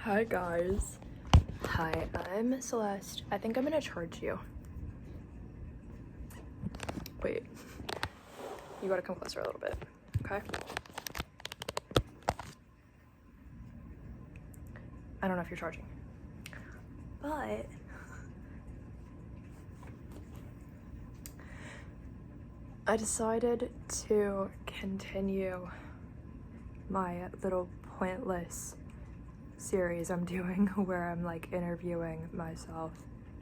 Hi guys. Hi, I'm Celeste. I think I'm gonna charge you. Wait. You gotta come closer a little bit, okay? I don't know if you're charging, but I decided to continue my little pointless series I'm doing where I'm like interviewing myself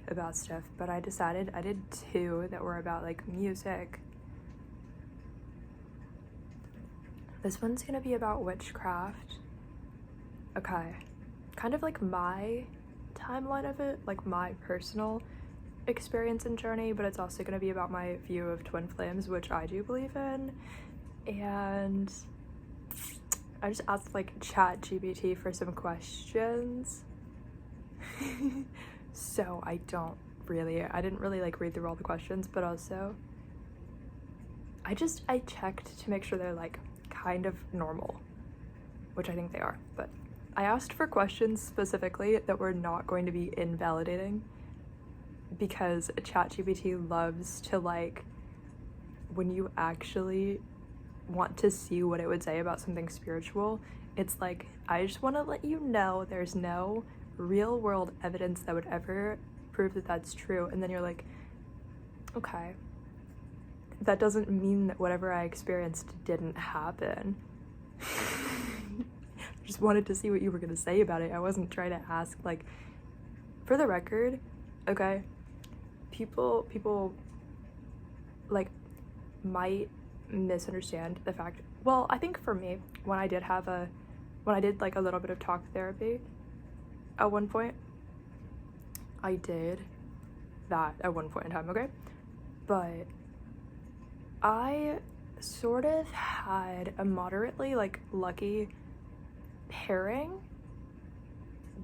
about stuff, but I decided I did two that were about like music. This one's gonna be about witchcraft. Okay, kind of like my timeline of it, like my personal experience and journey, but it's also gonna be about my view of twin flames, which I do believe in. And I just asked like ChatGPT for some questions. So I didn't really like read through all the questions, but also I checked to make sure they're like kind of normal, which I think they are, but I asked for questions specifically that were not going to be invalidating, because ChatGPT loves to, like, when you actually want to see what it would say about something spiritual, it's like, I just want to let you know there's no real world evidence that would ever prove that that's true. And then you're like, okay, that doesn't mean that whatever I experienced didn't happen. Just wanted to see what you were gonna say about it. I wasn't trying to ask, like, for the record, okay, people like might misunderstand the fact. Well, I think for me, when I did like a little bit of talk therapy at one point, I did that at one point in time, okay? But I sort of had a moderately like lucky pairing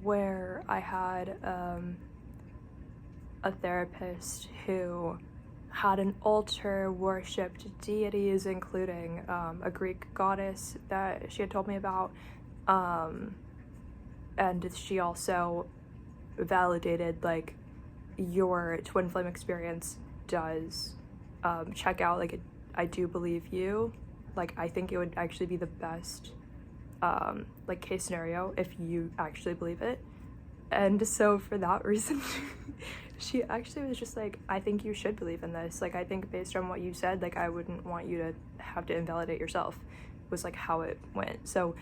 where I had a therapist who had an altar, worshipped deities, including a Greek goddess that she had told me about, and she also validated like your twin flame experience does check out, like, I do believe you, like, I think it would actually be the best like case scenario if you actually believe it. And so for that reason she actually was just like, I think you should believe in this, like, I think based on what you said, like, I wouldn't want you to have to invalidate yourself, was like how it went. So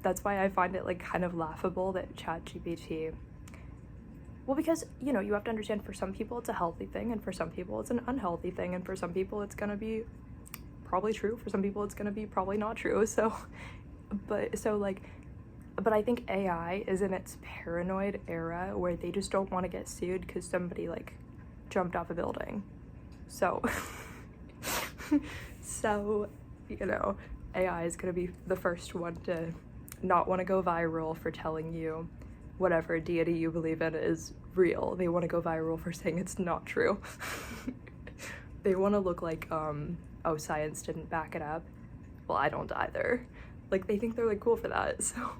that's why I find it like kind of laughable that ChatGPT, well, because, you know, you have to understand, for some people it's a healthy thing, and for some people it's an unhealthy thing, and for some people it's gonna be probably true, for some people it's gonna be probably not true. So but I think AI is in its paranoid era where they just don't want to get sued because somebody like jumped off a building. So so, you know, AI is gonna be the first one to not want to go viral for telling you whatever deity you believe in is real. They want to go viral for saying it's not true. They want to look like, oh, science didn't back it up. Well, I don't either. Like, they think they're like cool for that, so.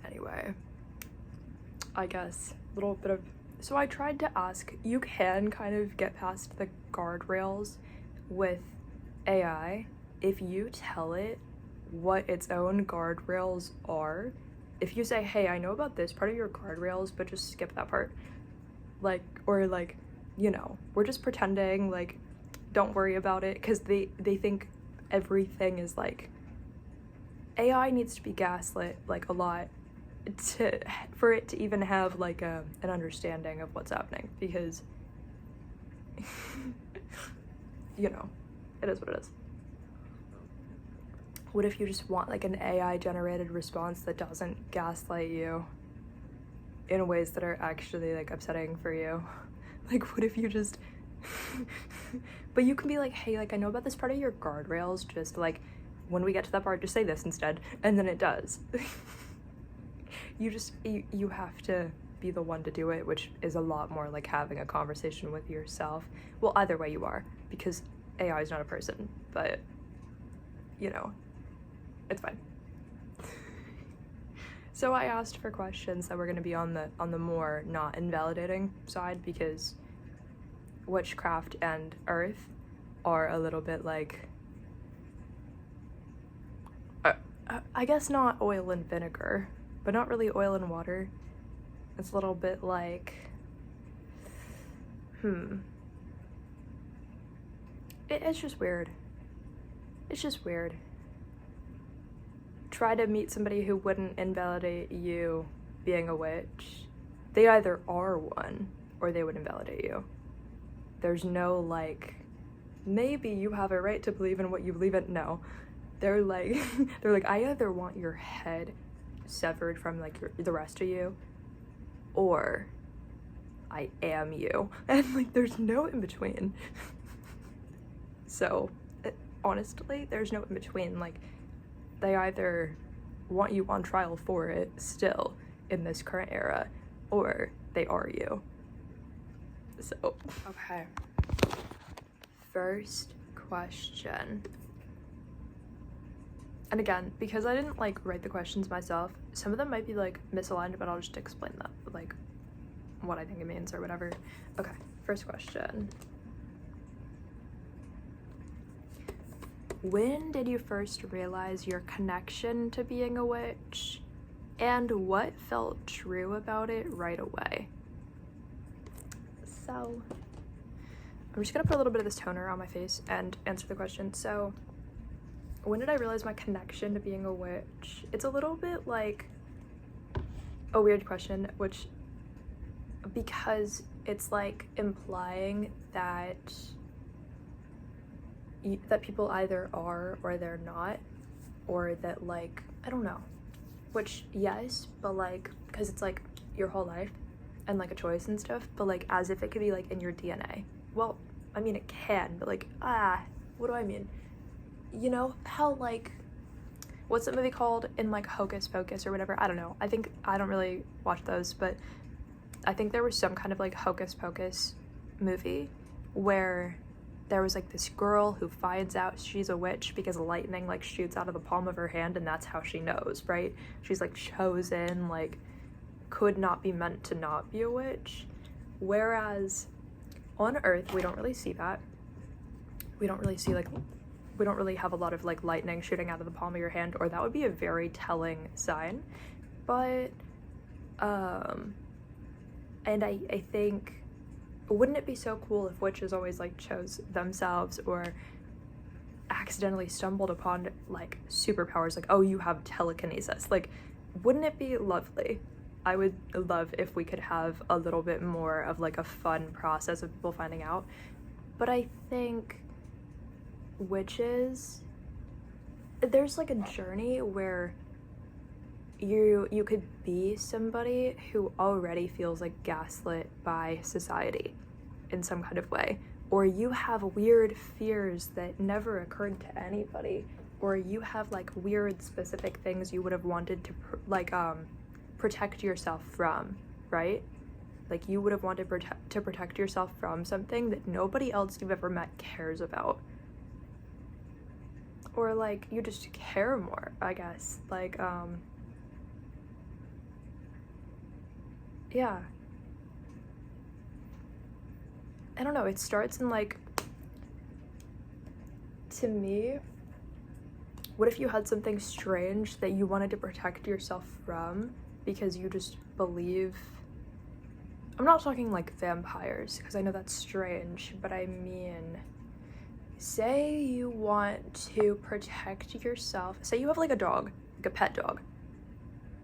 Anyway, I guess a little bit of, so I tried to ask, you can kind of get past the guardrails with AI if you tell it what its own guardrails are. If you say, hey, I know about this part of your guardrails, but just skip that part, like, or like, you know, we're just pretending, like, don't worry about it, because they think everything is like, AI needs to be gaslit like a lot for it to even have like an understanding of what's happening, because you know, it is what it is. What if you just want like an AI generated response that doesn't gaslight you in ways that are actually like upsetting for you? Like, what if you just but you can be like, hey, like, I know about this part of your guardrails, just like when we get to that part, just say this instead, and then it does. You have to be the one to do it, which is a lot more like having a conversation with yourself. Well, either way you are, because AI is not a person, but, you know, It's fine. So I asked for questions that were going to be on the more not invalidating side, because witchcraft and earth are a little bit like, I guess not oil and vinegar, but not really oil and water. It's a little bit like, it's just weird. It's just weird. Try to meet somebody who wouldn't invalidate you being a witch. They either are one or they would invalidate you. There's no like, maybe you have a right to believe in what you believe in. No. They're like, I either want your head severed from like the rest of you, or I am you. And like, there's no in between. So honestly, there's no in between. Like, they either want you on trial for it still in this current era, or they are you. So, okay. First question. And again, because I didn't like write the questions myself, some of them might be like misaligned, but I'll just explain that, like what I think it means or whatever. Okay, first question. When did you first realize your connection to being a witch, and what felt true about it right away? So, I'm just gonna put a little bit of this toner on my face and answer the question. So, when did I realize my connection to being a witch? It's a little bit like a weird question, because it's like implying that people either are or they're not, or that like, I don't know, which yes, but like, because it's like your whole life and like a choice and stuff, but like as if it could be like in your DNA. Well, I mean it can, but like, what do I mean? You know how like, what's that movie called in like Hocus Pocus or whatever? I don't know. I think, I don't really watch those, but I think there was some kind of like Hocus Pocus movie where there was like this girl who finds out she's a witch because lightning like shoots out of the palm of her hand, and that's how she knows, right? She's like chosen, like could not be meant to not be a witch. Whereas on Earth, we don't really see that. We don't really have a lot of like lightning shooting out of the palm of your hand, or that would be a very telling sign. But and I think, wouldn't it be so cool if witches always like chose themselves or accidentally stumbled upon like superpowers, like, oh, you have telekinesis? Like, wouldn't it be lovely? I would love if we could have a little bit more of like a fun process of people finding out. But I think witches, there's like a journey where you could be somebody who already feels like gaslit by society in some kind of way, or you have weird fears that never occurred to anybody, or you have like weird specific things you would have wanted to protect yourself from, right? Like you would have wanted to protect yourself from something that nobody else you've ever met cares about, or like you just care more, I guess. Like yeah, I don't know, it starts in like, to me, what if you had something strange that you wanted to protect yourself from because you just believe, I'm not talking like vampires because I know that's strange, but I mean, say you want to protect yourself, say you have like a dog, like a pet dog,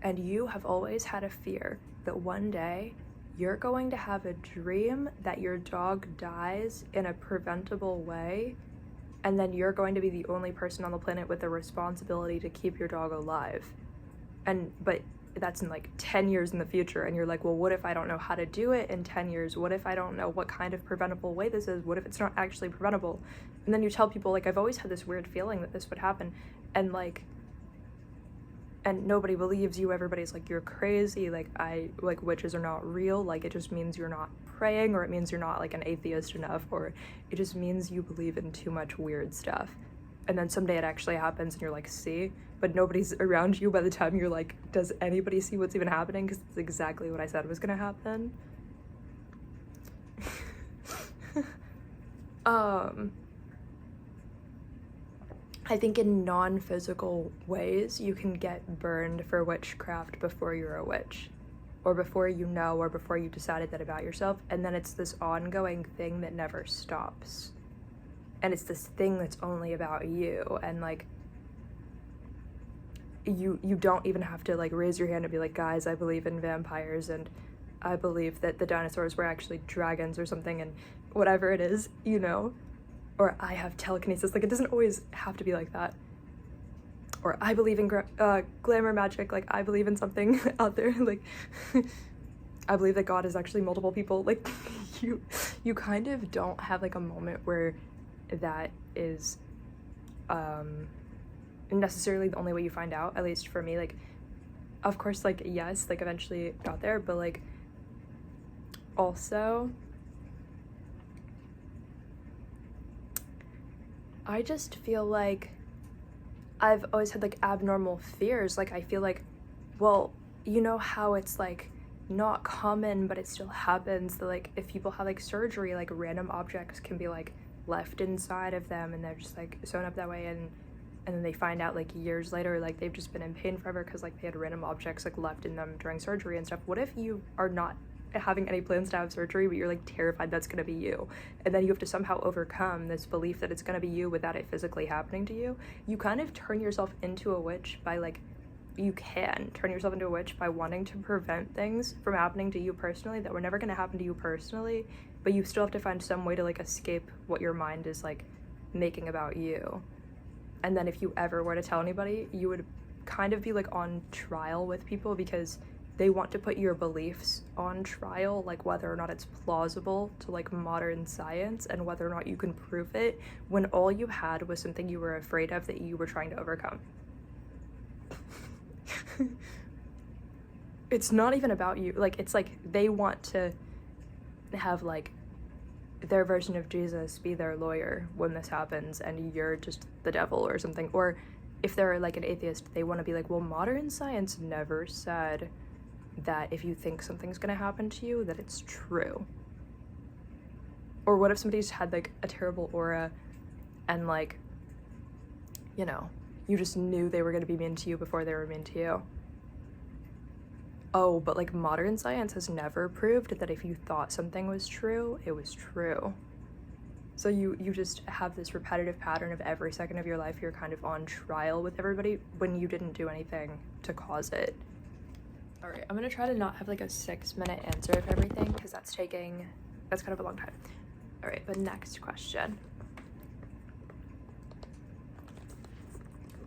and you have always had a fear that one day you're going to have a dream that your dog dies in a preventable way, and then you're going to be the only person on the planet with the responsibility to keep your dog alive. But that's in like 10 years in the future, and you're like, well, what if I don't know how to do it in 10 years? What if I don't know what kind of preventable way this is? What if it's not actually preventable? And then you tell people, like, I've always had this weird feeling that this would happen, and nobody believes you. Everybody's like, you're crazy, like witches are not real, like it just means you're not praying, or it means you're not like an atheist enough, or it just means you believe in too much weird stuff. and then someday it actually happens and you're like, see, but nobody's around you by the time you're like, does anybody see what's even happening? Because it's exactly what I said was gonna happen. I think in non-physical ways you can get burned for witchcraft before you're a witch, or before you know, or before you decided that about yourself, and then it's this ongoing thing that never stops, and it's this thing that's only about you, and like you don't even have to like raise your hand and be like, guys, I believe in vampires and I believe that the dinosaurs were actually dragons or something, and whatever it is, you know, or I have telekinesis. Like, it doesn't always have to be like that. Or I believe in glamour magic. Like, I believe in something out there. Like, I believe that God is actually multiple people. Like, you kind of don't have like a moment where that is necessarily the only way you find out. At least for me, like, of course, like, yes, like eventually got there, but like also I just feel like I've always had like abnormal fears. Like, I feel like, well, you know how it's like not common but it still happens, that like if people have like surgery, like random objects can be like left inside of them and they're just like sewn up that way, and then they find out like years later like they've just been in pain forever because like they had random objects like left in them during surgery and stuff. What if you are not having any plans to have surgery but you're like terrified that's gonna be you, and then you have to somehow overcome this belief that it's gonna be you without it physically happening to you? You kind of turn yourself into a witch by like, you can turn yourself into a witch by wanting to prevent things from happening to you personally that were never going to happen to you personally, but you still have to find some way to like escape what your mind is like making about you. And then if you ever were to tell anybody, you would kind of be like on trial with people because they want to put your beliefs on trial, like whether or not it's plausible to like modern science and whether or not you can prove it, when all you had was something you were afraid of that you were trying to overcome. It's not even about you. Like, it's like they want to have like their version of Jesus be their lawyer when this happens and you're just the devil or something. Or if they're like an atheist, they want to be like, well, modern science never said that if you think something's gonna happen to you that it's true. Or what if somebody's had like a terrible aura and like, you know, you just knew they were going to be mean to you before they were mean to you. Oh, but like modern science has never proved that if you thought something was true, it was true. So you just have this repetitive pattern of every second of your life you're kind of on trial with everybody when you didn't do anything to cause it. All right, I'm going to try to not have like a 6-minute answer of everything because that's kind of a long time. All right, but next question.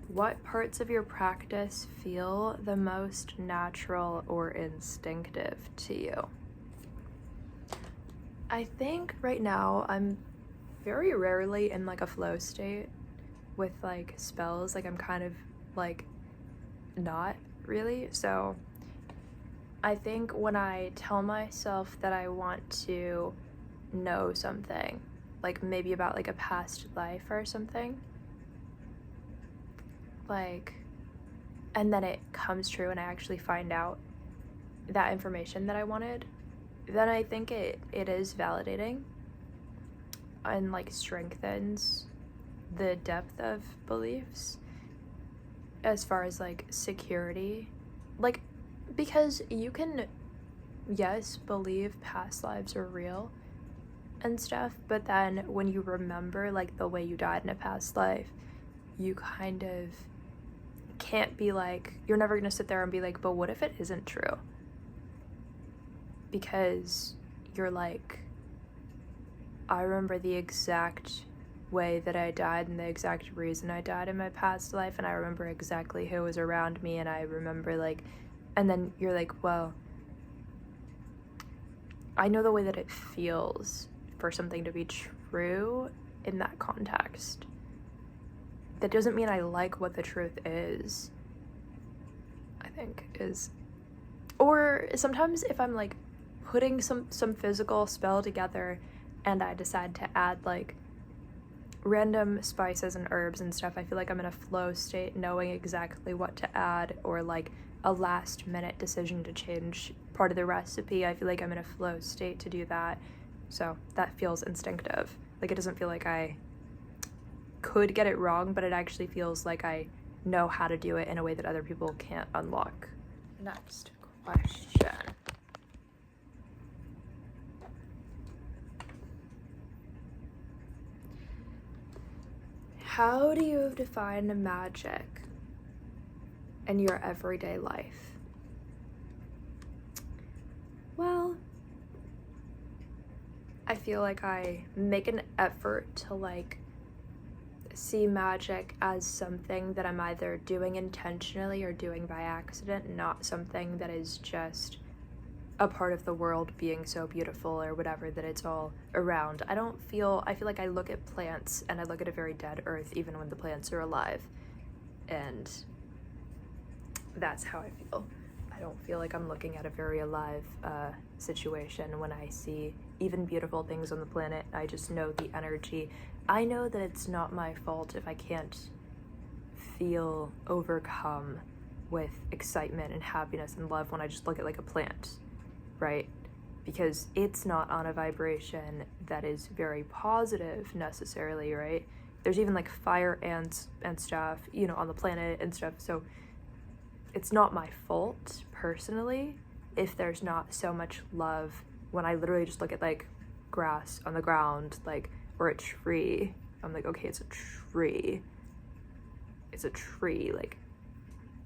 What parts of your practice feel the most natural or instinctive to you? I think right now I'm very rarely in like a flow state with like spells. Like, I'm kind of like not really. So I think when I tell myself that I want to know something, like maybe about like a past life or something, like, and then it comes true and I actually find out that information that I wanted, then I think it is validating and like strengthens the depth of beliefs as far as like security. Like, because you can, yes, believe past lives are real and stuff, but then when you remember like the way you died in a past life, you kind of can't be like, you're never gonna sit there and be like, but what if it isn't true? Because you're like, I remember the exact way that I died and the exact reason I died in my past life, and I remember exactly who was around me, and I remember like, and then you're like, well, I know the way that it feels for something to be true in that context. That doesn't mean I like what the truth is, I think is. Or sometimes if I'm like putting some physical spell together and I decide to add like random spices and herbs and stuff, I feel like I'm in a flow state, knowing exactly what to add, or like a last minute decision to change part of the recipe. I feel like I'm in a flow state to do that. So that feels instinctive. Like, it doesn't feel like I could get it wrong, but it actually feels like I know how to do it in a way that other people can't unlock. Next question. How do you define magic in your everyday life? Well, I feel like I make an effort to like see magic as something that I'm either doing intentionally or doing by accident, not something that is just a part of the world being so beautiful or whatever that it's all around. I feel like I look at plants and I look at a very dead earth even when the plants are alive, and that's how I feel. I don't feel like I'm looking at a very alive situation when I see even beautiful things on the planet. I just know the energy. I know that it's not my fault if I can't feel overcome with excitement and happiness and love when I just look at like a plant, right? Because it's not on a vibration that is very positive necessarily, right? There's even like fire ants and stuff, you know, on the planet and stuff. So it's not my fault personally if there's not so much love when I literally just look at like grass on the ground, like, or a tree. I'm like, okay, it's a tree. It's a tree. Like,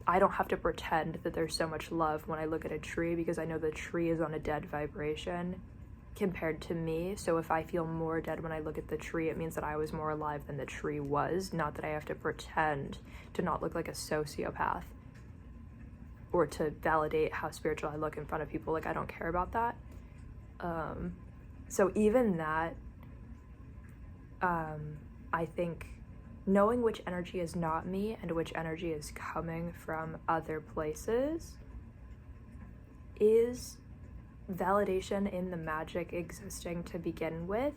I don't have to pretend that there's so much love when I look at a tree, because I know the tree is on a dead vibration compared to me. So if I feel more dead when I look at the tree, it means that I was more alive than the tree was, not that I have to pretend to not look like a sociopath or to validate how spiritual I look in front of people. Like, I don't care about that. So even that, I think knowing which energy is not me and which energy is coming from other places is validation in the magic existing to begin with,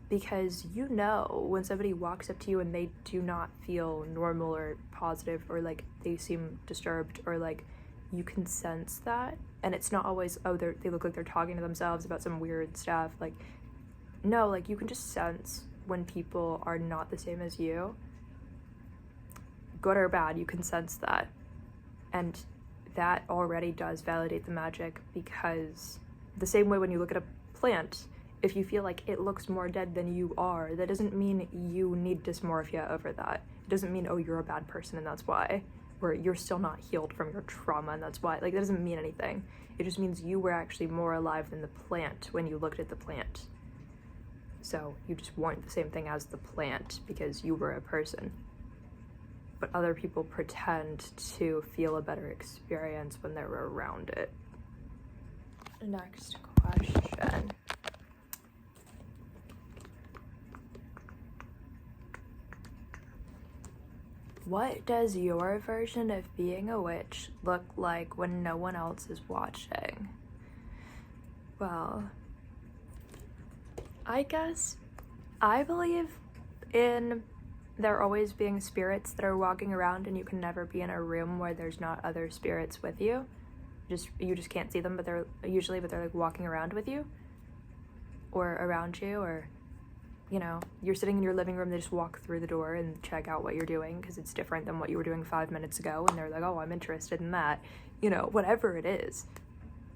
because you know when somebody walks up to you and they do not feel normal or positive, or like they seem disturbed, or like you can sense that. And it's not always, oh, they look like they're talking to themselves about some weird stuff. Like, no, like you can just sense when people are not the same as you, good or bad. You can sense that, and that already does validate the magic, because the same way when you look at a plant, if you feel like it looks more dead than you are, that doesn't mean you need dysmorphia over that. It doesn't mean, oh, you're a bad person and that's why, or you're still not healed from your trauma and that's why. Like, that doesn't mean anything. It just means you were actually more alive than the plant when you looked at the plant. So you just weren't the same thing as the plant because you were a person. But other people pretend to feel a better experience when they're around it. Next question. What does your version of being a witch look like when no one else is watching? Well, I guess I believe in there always being spirits that are walking around, and you can never be in a room where there's not other spirits with you. You just can't see them, but they're like walking around with you or around you, or you know, you're sitting in your living room, they just walk through the door and check out what you're doing because it's different than what you were doing 5 minutes ago, and they're like, oh, I'm interested in that. You know, whatever it is.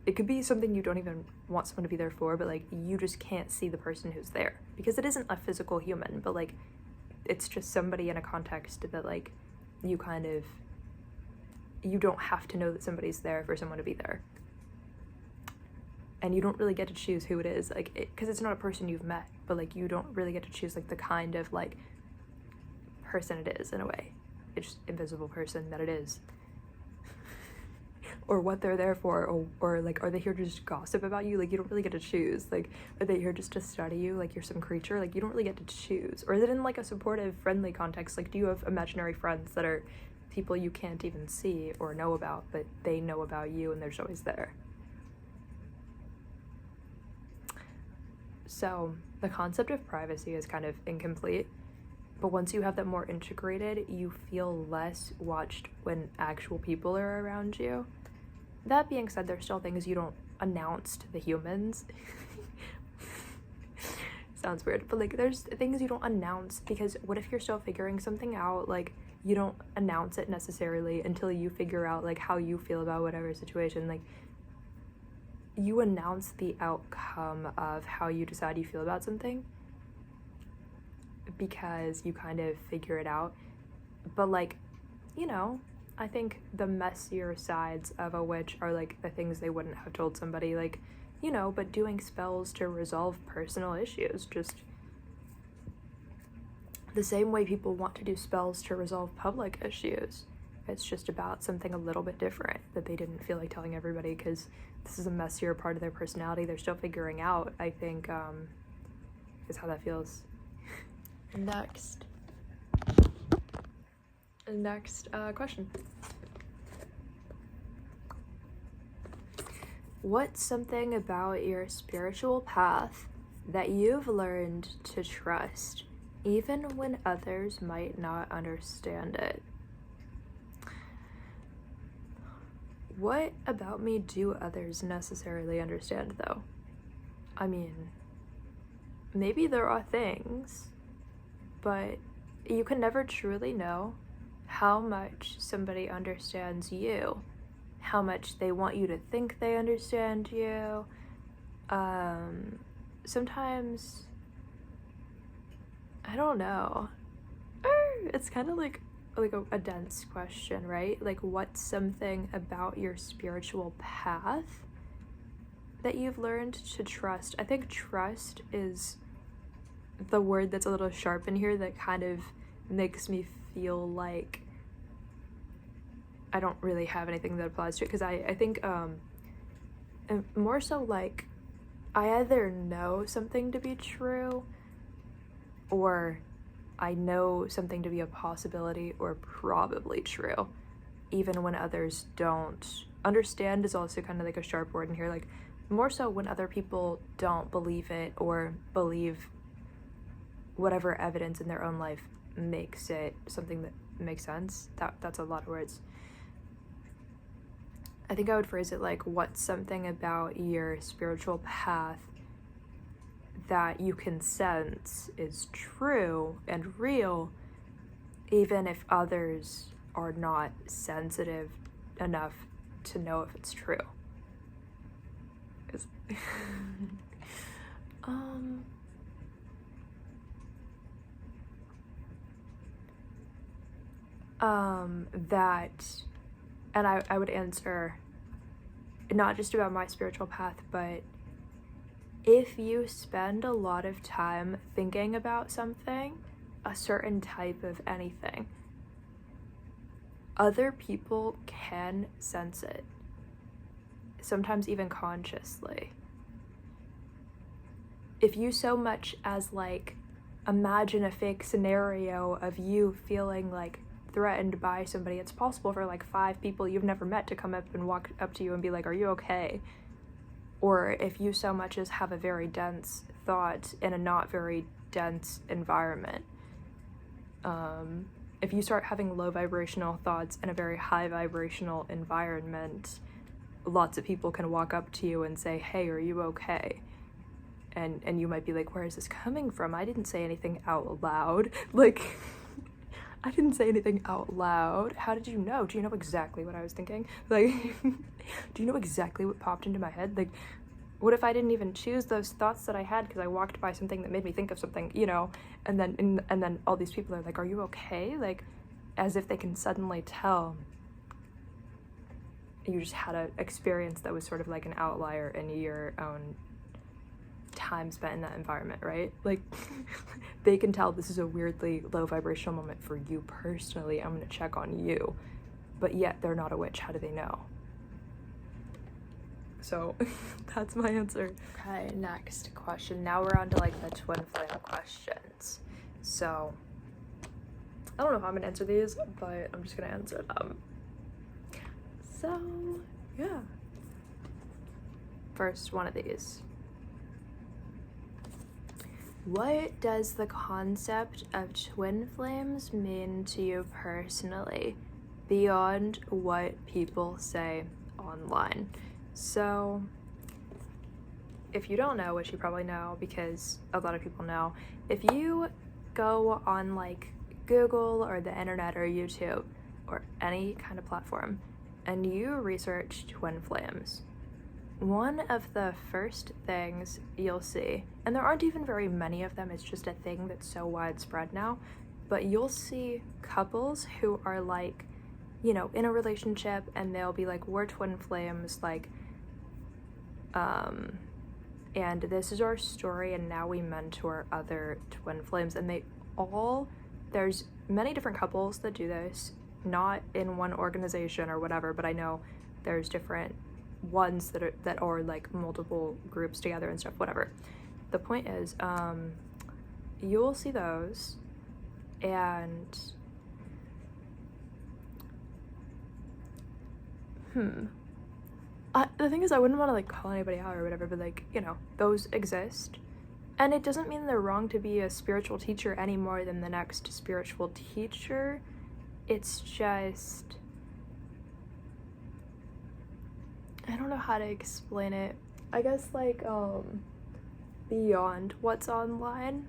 It could be something you don't even want someone to be there for, but like you just can't see the person who's there because it isn't a physical human, but like it's just somebody in a context that like you don't have to know that somebody's there for someone to be there. And you don't really get to choose who it is, like, because it's not a person you've met, but like you don't really get to choose like the kind of like person it is in a way. It's just invisible person that it is. Or what they're there for, or like, are they here to just gossip about you? Like, you don't really get to choose. Like, are they here just to study you? Like, you're some creature? Like, you don't really get to choose. Or is it in like a supportive, friendly context? Like, do you have imaginary friends that are people you can't even see or know about, but they know about you and they're just always there? So the concept of privacy is kind of incomplete But once you have that more integrated, you feel less watched when actual people are around you. That being said, there's still things you don't announce to the humans. Sounds weird, but like there's things you don't announce, because what if you're still figuring something out? Like, you don't announce it necessarily until you figure out like how you feel about whatever situation. Like, you announce the outcome of how you decide you feel about something because you kind of figure it out. But like, you know, I think the messier sides of a witch are like the things they wouldn't have told somebody, like, you know, but doing spells to resolve personal issues, just the same way people want to do spells to resolve public issues. It's just about something a little bit different that they didn't feel like telling everybody because this is a messier part of their personality they're still figuring out, I think, is how that feels. Next question. What's something about your spiritual path that you've learned to trust, even when others might not understand it? What about me do others necessarily understand, though? I mean, maybe there are things, but you can never truly know how much somebody understands you, how much they want you to think they understand you. Sometimes, I don't know. It's kind of like a dense question, right? Like, what's something about your spiritual path that you've learned to trust? I think trust is the word that's a little sharp in here that kind of makes me feel like I don't really have anything that applies to it, because I think more so like I either know something to be true or I know something to be a possibility or probably true, even when others don't. Understand is also kind of like a sharp word in here, like more so when other people don't believe it or believe whatever evidence in their own life makes it something that makes sense. That's a lot of words. I think I would phrase it like, what's something about your spiritual path that you can sense is true and real, even if others are not sensitive enough to know if it's true? That, and I would answer not just about my spiritual path, but if you spend a lot of time thinking about something, a certain type of anything, other people can sense it, sometimes even consciously. If you so much as like imagine a fake scenario of you feeling like threatened by somebody, it's possible for like 5 people you've never met to come up and walk up to you and be like, are you okay? Or if you so much as have a very dense thought in a not very dense environment, if you start having low vibrational thoughts in a very high vibrational environment, lots of people can walk up to you and say, hey, are you okay? And you might be like, where is this coming from? I didn't say anything out loud. Like, I didn't say anything out loud. How did you know? Do you know exactly what I was thinking? Like, do you know exactly what popped into my head? Like, what if I didn't even choose those thoughts that I had because I walked by something that made me think of something, you know? And then all these people are like, are you okay? Like, as if they can suddenly tell you just had an experience that was sort of like an outlier in your own time spent in that environment, right? Like, they can tell this is a weirdly low vibrational moment for you personally. I'm gonna check on you, but yet they're not a witch. How do they know? So that's my answer. Okay, next question. Now we're on to like the twin flame questions. So I don't know how I'm gonna answer these, but I'm just gonna answer them. So yeah, first one of these. What does the concept of twin flames mean to you personally, beyond what people say online? So, if you don't know, which you probably know because a lot of people know, if you go on like Google or the internet or YouTube or any kind of platform and you research twin flames, one of the first things you'll see, and there aren't even very many of them, it's just a thing that's so widespread now, but you'll see couples who are like, you know, in a relationship and they'll be like, we're twin flames, like, and this is our story and now we mentor other twin flames. And there's many different couples that do this, not in one organization or whatever, but I know there's different ones that are like multiple groups together and stuff, whatever. The point is, you'll see those, and the thing is, I wouldn't want to like call anybody out or whatever, but like, you know, those exist. And it doesn't mean they're wrong to be a spiritual teacher any more than the next spiritual teacher. It's just, I don't know how to explain it. I guess like beyond what's online,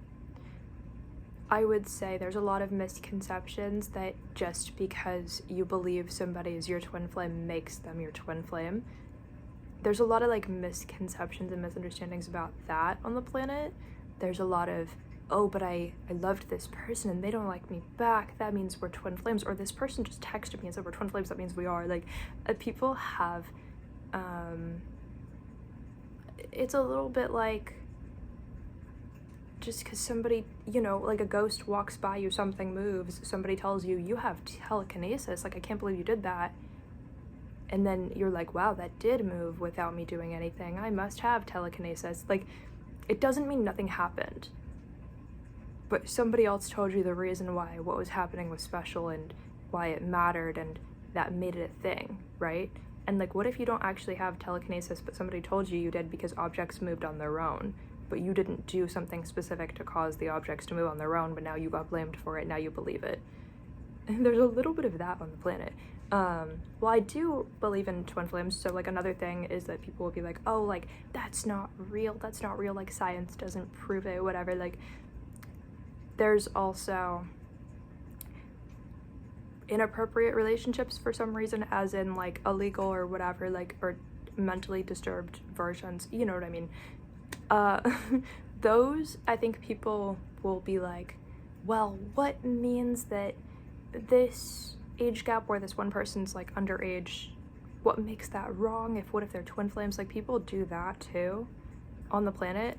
I would say there's a lot of misconceptions that just because you believe somebody is your twin flame makes them your twin flame. There's a lot of like misconceptions and misunderstandings about that on the planet. There's a lot of, oh, but I loved this person and they don't like me back, that means we're twin flames. Or this person just texted me and said we're twin flames, that means we are. Like, people have, it's a little bit like, just because somebody, you know, like a ghost walks by you, something moves, somebody tells you, you have telekinesis, like I can't believe you did that. And then you're like, wow, that did move without me doing anything. I must have telekinesis. Like, it doesn't mean nothing happened. But somebody else told you the reason why what was happening was special and why it mattered, and that made it a thing, right? And like, what if you don't actually have telekinesis, but somebody told you did because objects moved on their own, but you didn't do something specific to cause the objects to move on their own, but now you got blamed for it, now you believe it. And there's a little bit of that on the planet. Well, I do believe in twin flames, so like another thing is that people will be like, oh, like that's not real, like science doesn't prove it, whatever. Like, there's also inappropriate relationships for some reason, as in like illegal or whatever, like, or mentally disturbed versions, you know what I mean? Those, I think people will be like, well, what means that this age gap where this one person's like underage, what makes that wrong? What if they're twin flames? Like, people do that too on the planet.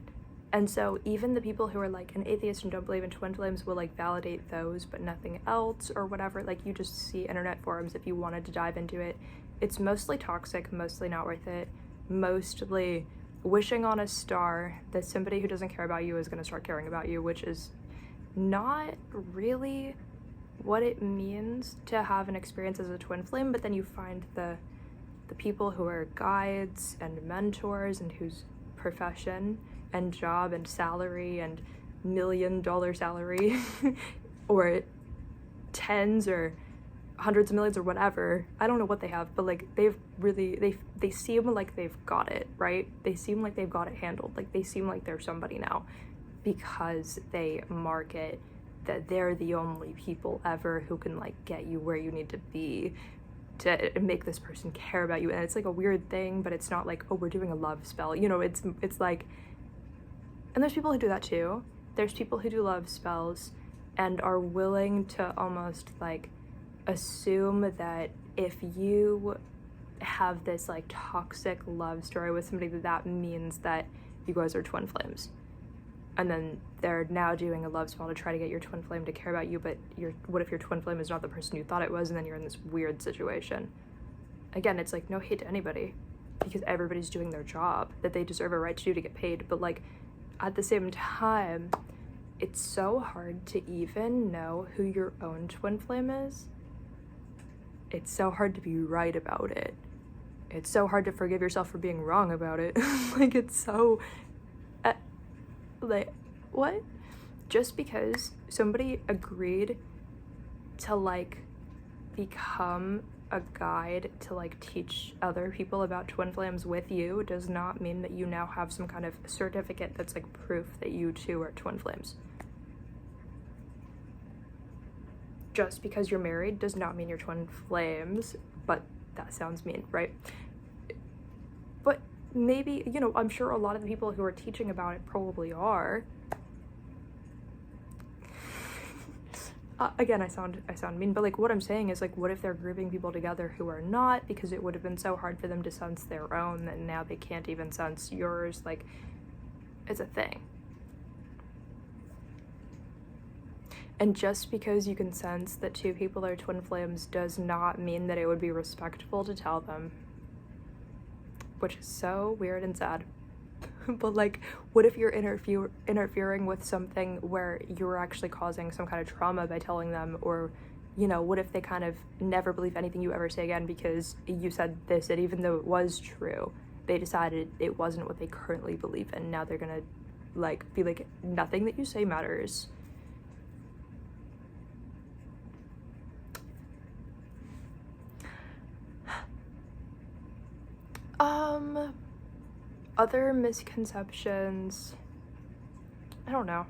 And so even the people who are like an atheist and don't believe in twin flames will like validate those but nothing else or whatever. Like, you just see internet forums if you wanted to dive into it. It's mostly toxic, mostly not worth it, mostly wishing on a star that somebody who doesn't care about you is going to start caring about you, which is not really what it means to have an experience as a twin flame. But then you find the people who are guides and mentors and whose profession and job and salary and $1 million salary or tens or hundreds of millions or whatever, I don't know what they have, but like they seem like they've got it, right? They seem like they've got it handled. Like, they seem like they're somebody now because they market that they're the only people ever who can like get you where you need to be to make this person care about you. And it's like a weird thing, but it's not like, oh, we're doing a love spell, you know. It's like, and there's people who do that too. There's people who do love spells and are willing to almost like assume that if you have this like toxic love story with somebody, that means that you guys are twin flames. And then they're now doing a love spell to try to get your twin flame to care about you, but what if your twin flame is not the person you thought it was, and then you're in this weird situation? Again, it's like, no hate to anybody, because everybody's doing their job that they deserve a right to do to get paid, but like at the same time, it's so hard to even know who your own twin flame is. It's so hard to be right about it. It's so hard to forgive yourself for being wrong about it. Like, it's so like, What? Just because somebody agreed to like become a guide to like teach other people about twin flames with you does not mean that you now have some kind of certificate that's like proof that you two are twin flames. Just because you're married does not mean you're twin flames, but that sounds mean, right? But maybe, you know, I'm sure a lot of the people who are teaching about it probably are. Again, I sound mean, but like what I'm saying is like, what if they're grouping people together who are not, because it would have been so hard for them to sense their own that now they can't even sense yours. Like, it's a thing. And just because you can sense that two people are twin flames does not mean that it would be respectful to tell them, which is so weird and sad. But like, what if you're interfering with something where you're actually causing some kind of trauma by telling them? Or, you know, what if they kind of never believe anything you ever say again because you said this, and even though it was true, they decided it wasn't what they currently believe in. Now they're gonna like be like, nothing that you say matters. Other misconceptions, I don't know,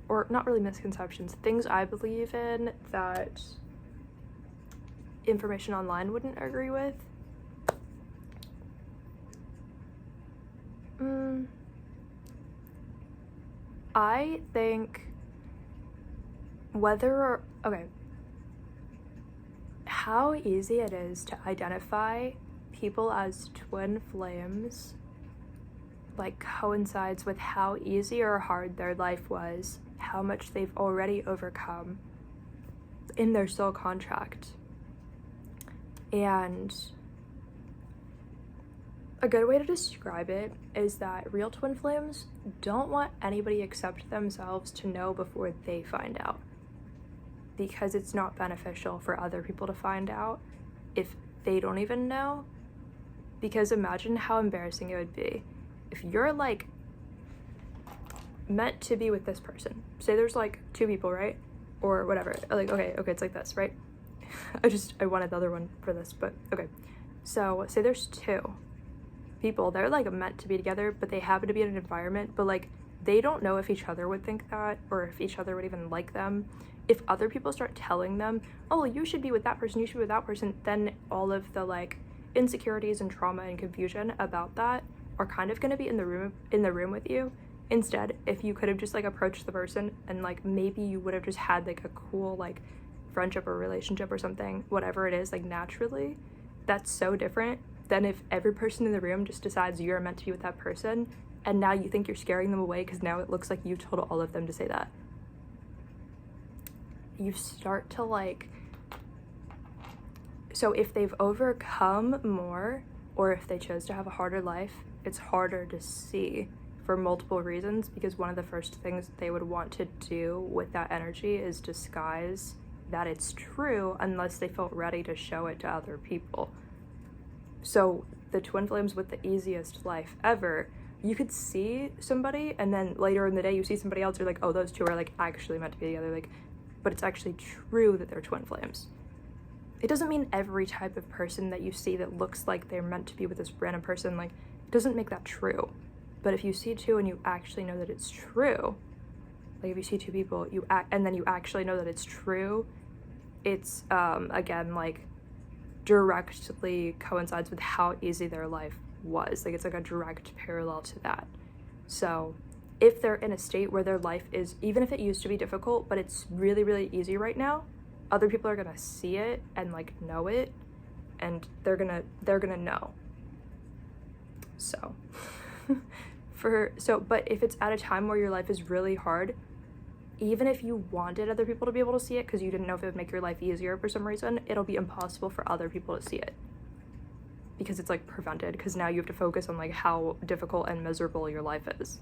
or not really misconceptions, things I believe in that information online wouldn't agree with. I think how easy it is to identify people as twin flames like coincides with how easy or hard their life was, how much they've already overcome in their soul contract. And a good way to describe it is that real twin flames don't want anybody except themselves to know before they find out, because it's not beneficial for other people to find out if they don't even know. Because imagine how embarrassing it would be if you're like meant to be with this person. Say there's like two people, right? Or whatever. Like, okay, it's like this, right? I wanted the other one for this, but okay. So say there's two people, they're like meant to be together, but they happen to be in an environment, but like they don't know if each other would think that, or if each other would even like them. If other people start telling them, oh, you should be with that person, you should be with that person, then all of the like insecurities and trauma and confusion about that are kind of going to be in the room with you. Instead, if you could have just like approached the person and like maybe you would have just had like a cool like friendship or relationship or something, whatever it is, like naturally, that's so different than if every person in the room just decides you're meant to be with that person, and now you think you're scaring them away because now it looks like you told all of them to say that. You start to like, so if they've overcome more, or if they chose to have a harder life, it's harder to see for multiple reasons, because one of the first things they would want to do with that energy is disguise that it's true unless they felt ready to show it to other people. So the twin flames with the easiest life ever, you could see somebody and then later in the day you see somebody else, you're like, oh, those two are like actually meant to be together, like, but it's actually true that they're twin flames. It doesn't mean every type of person that you see that looks like they're meant to be with this random person, like, it doesn't make that true. But if you see two and you actually know that it's true, like if you see two people, and then you actually know that it's true, it's, again, like, directly coincides with how easy their life was. Like, it's like a direct parallel to that. So if they're in a state where their life is, even if it used to be difficult, but it's really, really easy right now, other people are gonna see it and like know it, and they're gonna know. So but if it's at a time where your life is really hard, even if you wanted other people to be able to see it because you didn't know if it would make your life easier for some reason, it'll be impossible for other people to see it, because it's like prevented, because now you have to focus on like how difficult and miserable your life is.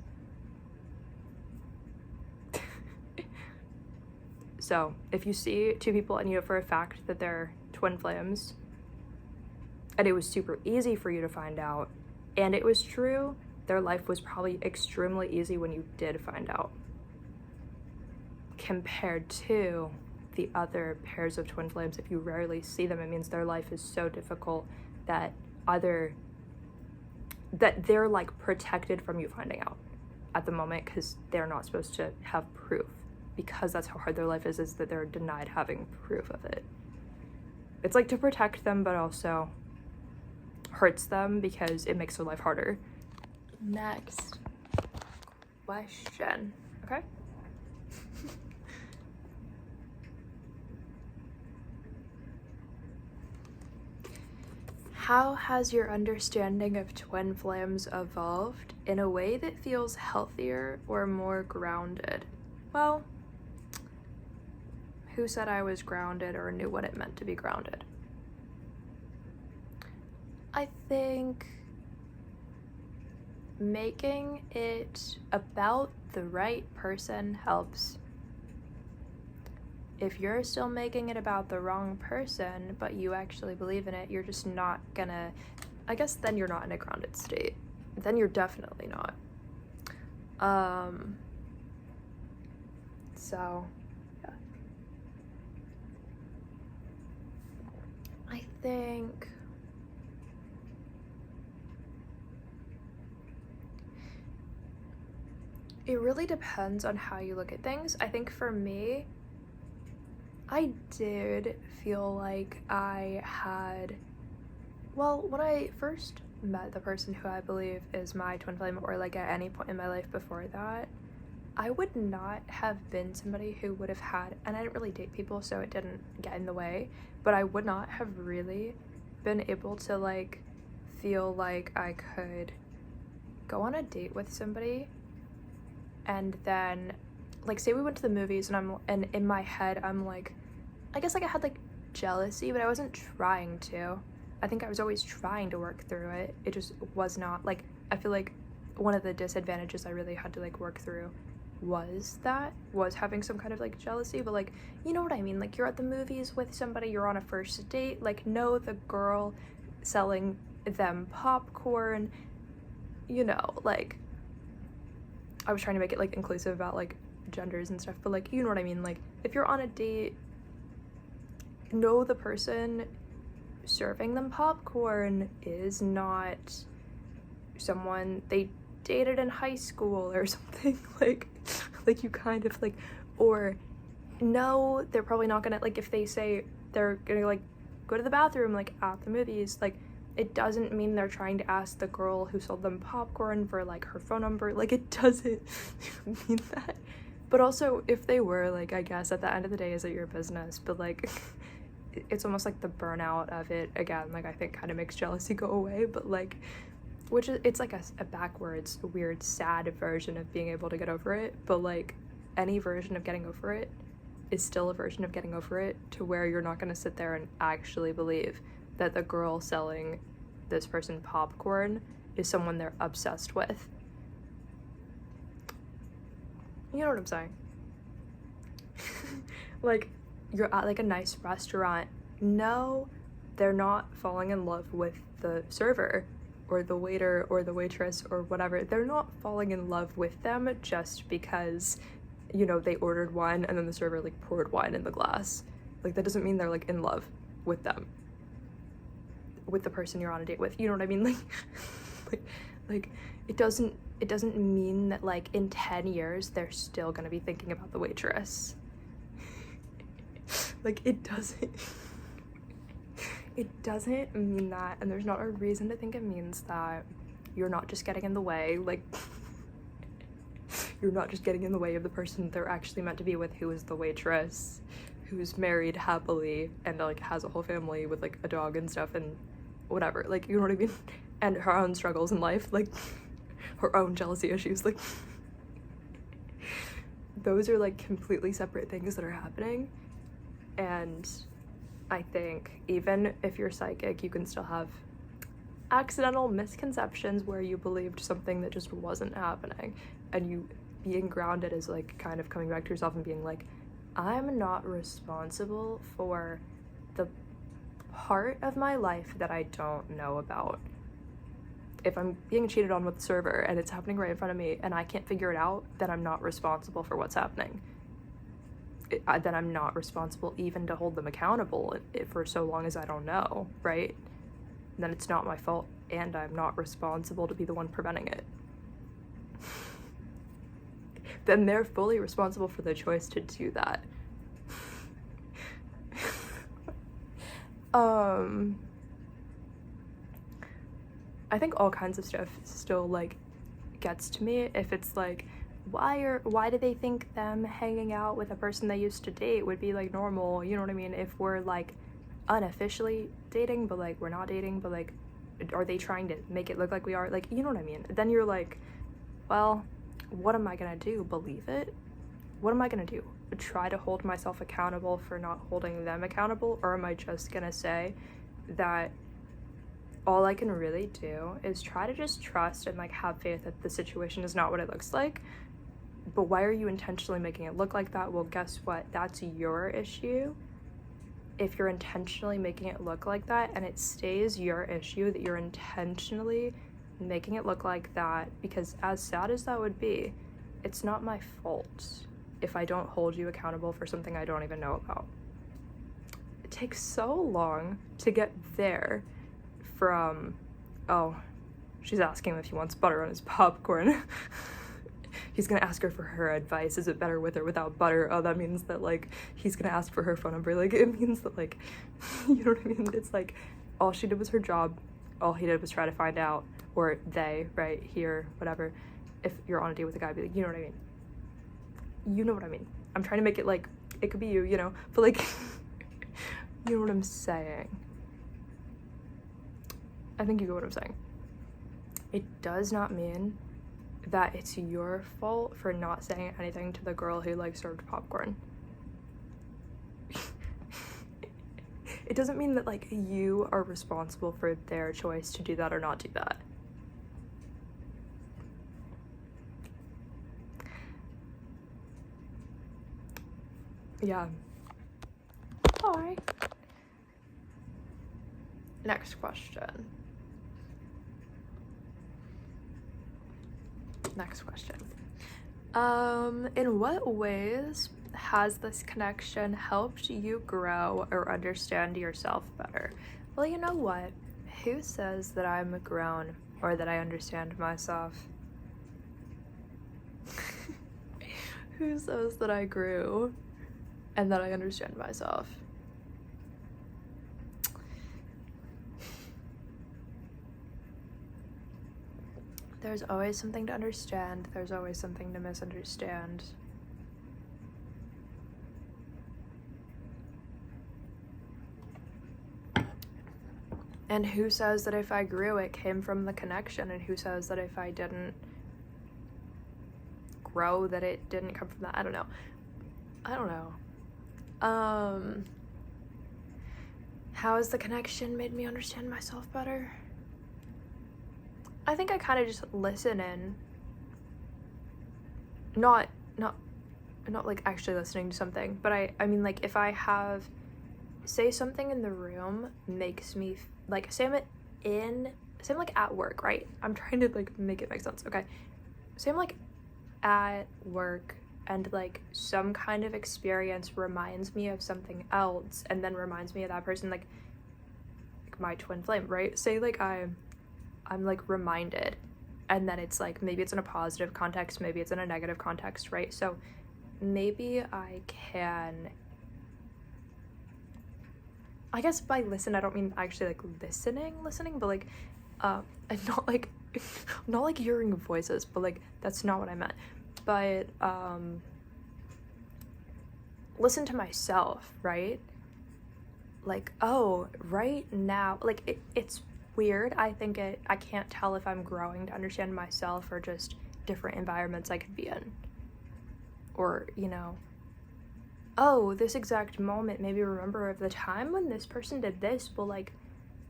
So if you see two people and you know for a fact that they're twin flames, and it was super easy for you to find out, and it was true, their life was probably extremely easy when you did find out, compared to the other pairs of twin flames. If you rarely see them, it means their life is so difficult that they're like protected from you finding out at the moment, because they're not supposed to have proof, because that's how hard their life is that they're denied having proof of it. It's like to protect them, but also hurts them because it makes their life harder. Next question. Okay. How has your understanding of twin flames evolved in a way that feels healthier or more grounded? Well, who said I was grounded or knew what it meant to be grounded? I think making it about the right person helps. If you're still making it about the wrong person, but you actually believe in it, you're just not gonna, I guess then you're not in a grounded state. Then you're definitely not. So, yeah. I think it really depends on how you look at things. I think for me, I did feel like I had, well, when I first met the person who I believe is my twin flame, or like at any point in my life before that, I would not have been somebody who would have had, and I didn't really date people, so it didn't get in the way, but I would not have really been able to like feel like I could go on a date with somebody and then like say we went to the movies and in my head I'm like, I guess like I had like jealousy, but I wasn't trying to. I think I was always trying to work through it. It just was not like, I feel like one of the disadvantages I really had to like work through was having some kind of like jealousy. But like, you know what I mean, like you're at the movies with somebody, you're on a first date, like know the girl selling them popcorn, you know, like I was trying to make it like inclusive about like genders and stuff, but like, you know what I mean, like if you're on a date, know the person serving them popcorn is not someone they dated in high school or something. like you kind of like, or no, they're probably not gonna, like if they say they're gonna like go to the bathroom like at the movies, like it doesn't mean they're trying to ask the girl who sold them popcorn for like her phone number. Like it doesn't mean that. But also if they were, like, I guess at the end of the day, is it your business? But like it's almost like the burnout of it again, like I think kind of makes jealousy go away, but like, which is, it's like a backwards weird sad version of being able to get over it, but like any version of getting over it is still a version of getting over it, to where you're not going to sit there and actually believe that the girl selling this person popcorn is someone they're obsessed with. You know what I'm saying? Like you're at like a nice restaurant, no, they're not falling in love with the server or the waiter or the waitress or whatever. They're not falling in love with them just because, you know, they ordered wine and then the server like poured wine in the glass. Like that doesn't mean they're like in love with them, with the person you're on a date with. You know what I mean? Like it doesn't mean that like in 10 years they're still gonna be thinking about the waitress. Like it doesn't mean that, and there's not a reason to think it means that. You're not just getting in the way, like you're not just getting in the way of the person they're actually meant to be with, who is the waitress, who's married happily and like has a whole family with like a dog and stuff and whatever, like, you know what I mean, and her own struggles in life, like her own jealousy issues, like those are like completely separate things that are happening. And I think even if you're psychic, you can still have accidental misconceptions where you believed something that just wasn't happening, and you being grounded is like kind of coming back to yourself and being like, I'm not responsible for the part of my life that I don't know about. if I'm being cheated on with the server and it's happening right in front of me and I can't figure it out, then I'm not responsible for what's happening. Then I'm not responsible even to hold them accountable for so long as I don't know, right? Then it's not my fault, and I'm not responsible to be the one preventing it. Then they're fully responsible for the choice to do that. I think all kinds of stuff still like gets to me if it's like, why do they think them hanging out with a person they used to date would be like normal, you know what I mean? If we're like unofficially dating, but like we're not dating, but like are they trying to make it look like we are, like, you know what I mean? Then you're like, well, what am I gonna do? Believe it? What am I gonna do? Try to hold myself accountable for not holding them accountable? Or am I just gonna say that all I can really do is try to just trust and like have faith that the situation is not what it looks like? But why are you intentionally making it look like that? Well, guess what? That's your issue. If you're intentionally making it look like that, and it stays your issue that you're intentionally making it look like that, because as sad as that would be, it's not my fault if I don't hold you accountable for something I don't even know about. It takes so long to get there from, oh, she's asking him if he wants butter on his popcorn. He's gonna ask her for her advice. Is it better with or without butter? Oh, that means that like he's gonna ask for her phone number. Like it means that like, you know what I mean? It's like all she did was her job. All he did was try to find out, or they, right here, whatever. If you're on a date with a guy, be like, you know what I mean? You know what I mean? I'm trying to make it like it could be you, you know, but like, you know what I'm saying? I think you get what I'm saying. It does not mean that it's your fault for not saying anything to the girl who like served popcorn. It doesn't mean that like you are responsible for their choice to do that or not do that. Yeah. Alright. Next question. In what ways has this connection helped you grow or understand yourself better? Well, you know what? Who says that I'm grown or that I understand myself? Who says that I grew and that I understand myself? There's always something to understand. There's always something to misunderstand. And who says that if I grew, it came from the connection? And who says that if I didn't grow, that it didn't come from that? I don't know. How has the connection made me understand myself better? I think I kind of just listen in, not like actually listening to something, but I mean like if I have, say something in the room makes me like, say I'm like at work, right? I'm trying to like make it make sense. Okay, say I'm like at work and like some kind of experience reminds me of something else and then reminds me of that person, like my twin flame, right? Say like I'm like reminded, and then it's like maybe it's in a positive context, maybe it's in a negative context, right? So maybe I guess by listen I don't mean actually like listening, but like and not like hearing voices, but like that's not what I meant. But listen to myself, right? Like, oh, right now, like it's weird. I can't tell if I'm growing to understand myself or just different environments I could be in. Or, you know, oh, this exact moment, maybe remember of the time when this person did this, but like,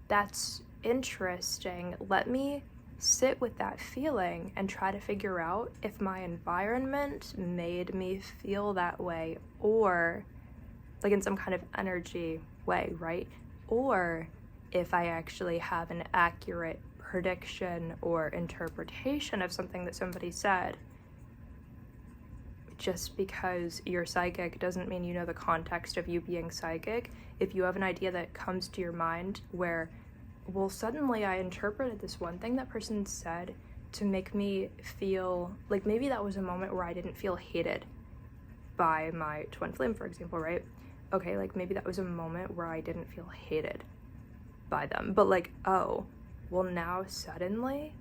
that's interesting. Let me sit with that feeling and try to figure out if my environment made me feel that way, or like in some kind of energy way, right? Or if I actually have an accurate prediction or interpretation of something that somebody said. Just because you're psychic doesn't mean you know the context of you being psychic. If you have an idea that comes to your mind where, well, suddenly I interpreted this one thing that person said to make me feel like maybe that was a moment where I didn't feel hated by my twin flame, for example, right? Okay, like maybe that was a moment where I didn't feel hated by them, but like, oh, well, now suddenly,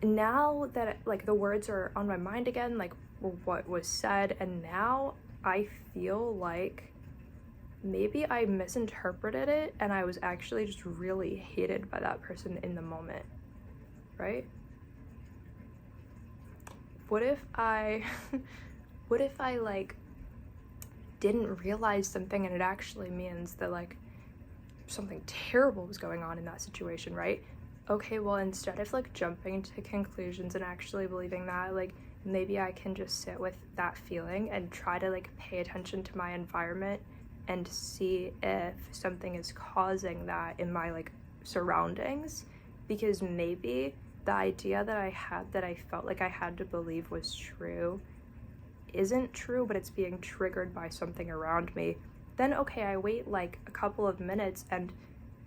now that like the words are on my mind again, like what was said, and now I feel like maybe I misinterpreted it and I was actually just really hated by that person in the moment, right? What if I like didn't realize something and it actually means that like something terrible was going on in that situation, right? Okay, well, instead of like jumping to conclusions and actually believing that, like maybe I can just sit with that feeling and try to like pay attention to my environment and see if something is causing that in my like surroundings, because maybe the idea that I had that I felt like I had to believe was true isn't true, but it's being triggered by something around me. Then okay, I wait like a couple of minutes and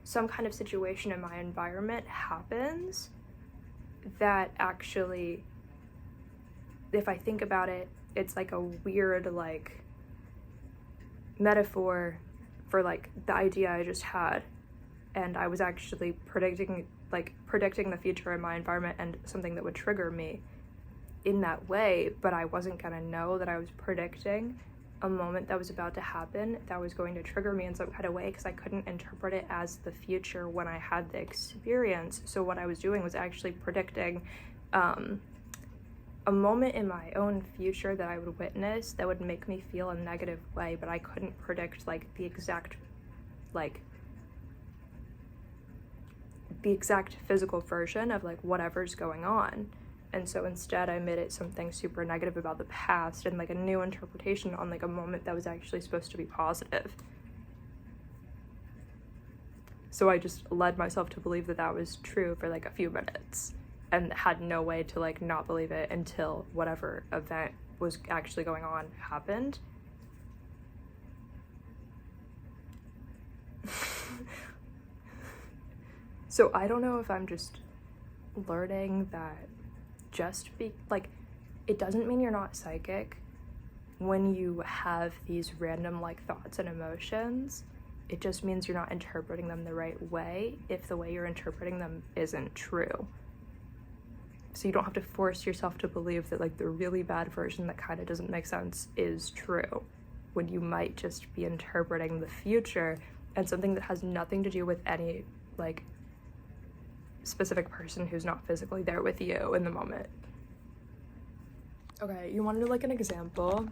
some kind of situation in my environment happens that actually, if I think about it, it's like a weird like metaphor for like the idea I just had, and I was actually predicting the future in my environment and something that would trigger me in that way, but I wasn't gonna know that I was predicting a moment that was about to happen that was going to trigger me in some kind of way, because I couldn't interpret it as the future when I had the experience. So what I was doing was actually predicting a moment in my own future that I would witness that would make me feel a negative way, but I couldn't predict like the exact physical version of like whatever's going on. And so instead I made it something super negative about the past and like a new interpretation on like a moment that was actually supposed to be positive. So I just led myself to believe that that was true for like a few minutes and had no way to like not believe it until whatever event was actually going on happened. So I don't know if I'm just learning that it doesn't mean you're not psychic when you have these random like thoughts and emotions. It just means you're not interpreting them the right way if the way you're interpreting them isn't true. So you don't have to force yourself to believe that like the really bad version that kind of doesn't make sense is true, when you might just be interpreting the future and something that has nothing to do with any like specific person who's not physically there with you in the moment. Okay, you want to know like an example?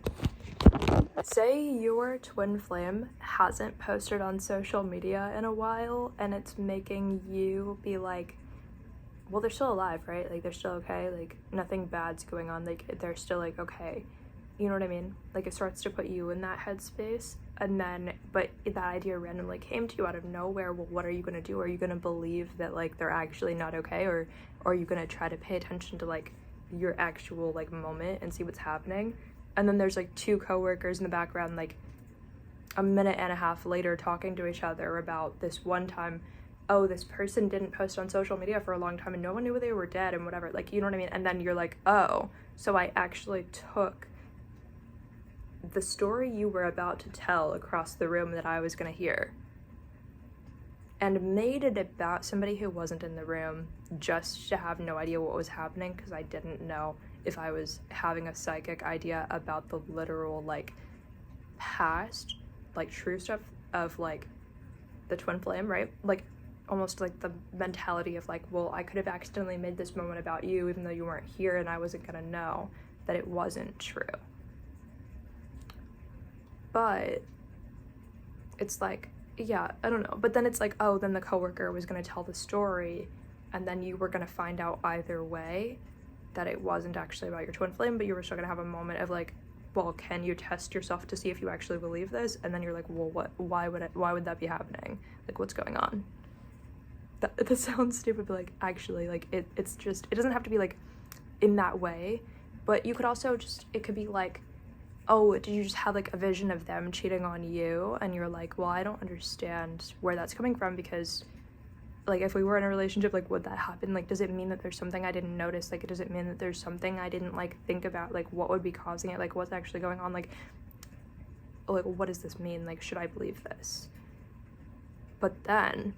Say your twin flame hasn't posted on social media in a while and it's making you be like, well, they're still alive, right? Like they're still okay, like nothing bad's going on, like they're still like okay, you know what I mean? Like it starts to put you in that headspace, and then but that idea randomly came to you out of nowhere. Well, what are you gonna do? Are you gonna believe that like they're actually not okay, or are you gonna try to pay attention to like your actual like moment and see what's happening? And then there's like two coworkers in the background like a minute and a half later talking to each other about this one time, oh, this person didn't post on social media for a long time and no one knew they were dead and whatever, like, you know what I mean? And then you're like, oh, so I actually took the story you were about to tell across the room that I was gonna hear and made it about somebody who wasn't in the room just to have no idea what was happening, because I didn't know if I was having a psychic idea about the literal like past, like true stuff of like the twin flame, right? Like almost like the mentality of like, well, I could have accidentally made this moment about you even though you weren't here, and I wasn't gonna know that it wasn't true. But it's like, yeah, I don't know. But then it's like, oh, then the coworker was gonna tell the story and then you were gonna find out either way that it wasn't actually about your twin flame, but you were still gonna have a moment of like, well, can you test yourself to see if you actually believe this? And then you're like, well, why would that be happening? Like, what's going on? that sounds stupid, but like actually like it's just, it doesn't have to be like in that way, but you could also just, it could be like, oh, did you just have like a vision of them cheating on you and you're like, well, I don't understand where that's coming from, because like if we were in a relationship, like would that happen? Like does it mean that there's something I didn't notice? Like does it mean that there's something I didn't like think about, like what would be causing it, like what's actually going on, like what does this mean, like should I believe this? But then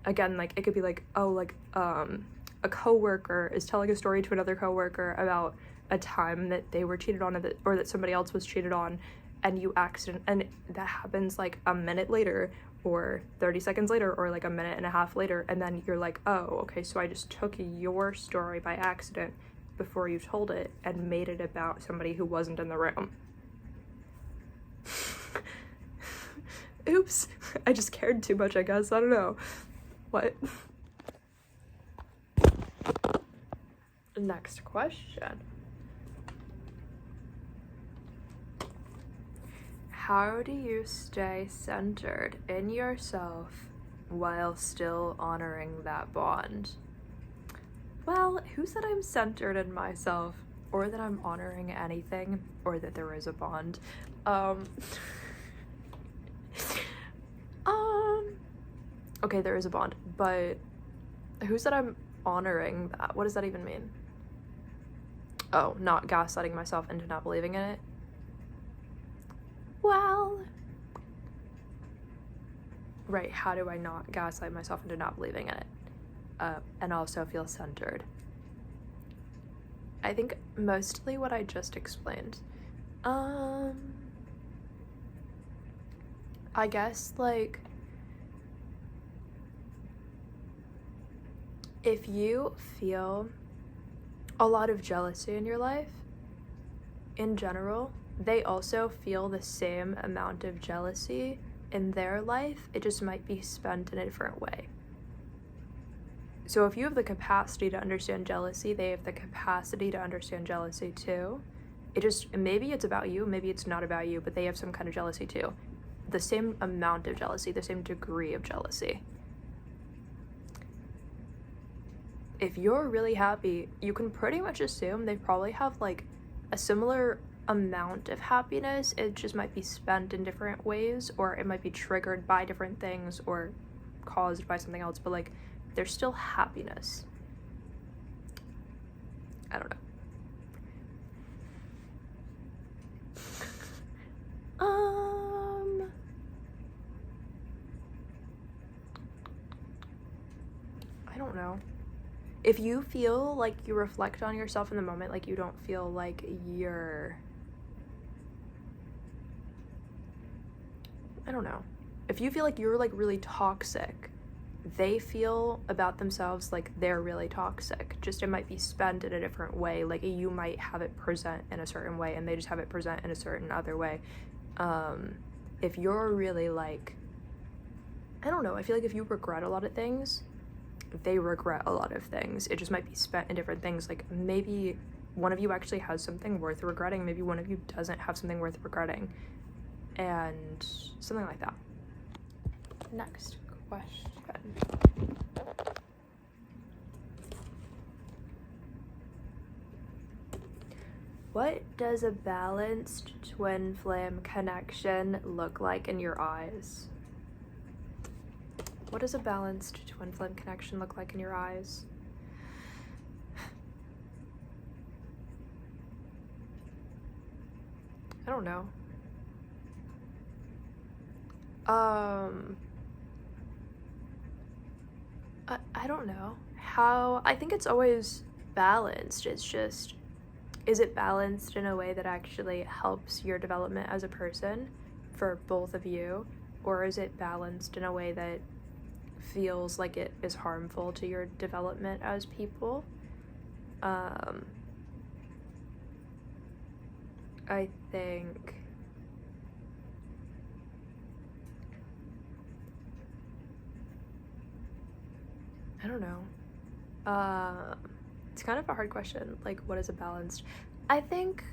again, like it could be like, oh, like a coworker is telling a story to another coworker about a time that they were cheated on, or that somebody else was cheated on, and and that happens like a minute later or 30 seconds later or like a minute and a half later, and then you're like, oh, okay, so I just took your story by accident before you told it and made it about somebody who wasn't in the room. Oops, I just cared too much, I guess. I don't know. What? Next question. How do you stay centered in yourself while still honoring that bond? Well, who said I'm centered in myself, or that I'm honoring anything, or that there is a bond? Okay, there is a bond, but who said I'm honoring that? What does that even mean? Oh, not gaslighting myself into not believing in it? Well, right, how do I not gaslight myself into not believing in it? And also feel centered? I think mostly what I just explained. I guess, like, if you feel a lot of jealousy in your life, in general, they also feel the same amount of jealousy in their life. It just might be spent in a different way. So if you have the capacity to understand jealousy, they have the capacity to understand jealousy too. It just, maybe it's about you, maybe it's not about you, but they have some kind of jealousy too. The same amount of jealousy, the same degree of jealousy. If you're really happy, you can pretty much assume they probably have like a similar amount of happiness. It just might be spent in different ways, or it might be triggered by different things or caused by something else, but like there's still happiness. I don't know. I don't know. If you feel like you reflect on yourself in the moment, like you don't feel like you're, I don't know. If you feel like you're like really toxic, they feel about themselves like they're really toxic. Just it might be spent in a different way. Like you might have it present in a certain way and they just have it present in a certain other way. If you're really like, I don't know, I feel like if you regret a lot of things, they regret a lot of things. It just might be spent in different things. Like maybe one of you actually has something worth regretting, maybe one of you doesn't have something worth regretting, and something like that. Next question. What does a balanced twin flame connection look like in your eyes? What does a balanced twin flame connection look like in your eyes? I don't know. I don't know. I think it's always balanced. It's just, is it balanced in a way that actually helps your development as a person for both of you? Or is it balanced in a way that feels like it is harmful to your development as people? I think I don't know. It's kind of a hard question. Like, what is a balanced? I think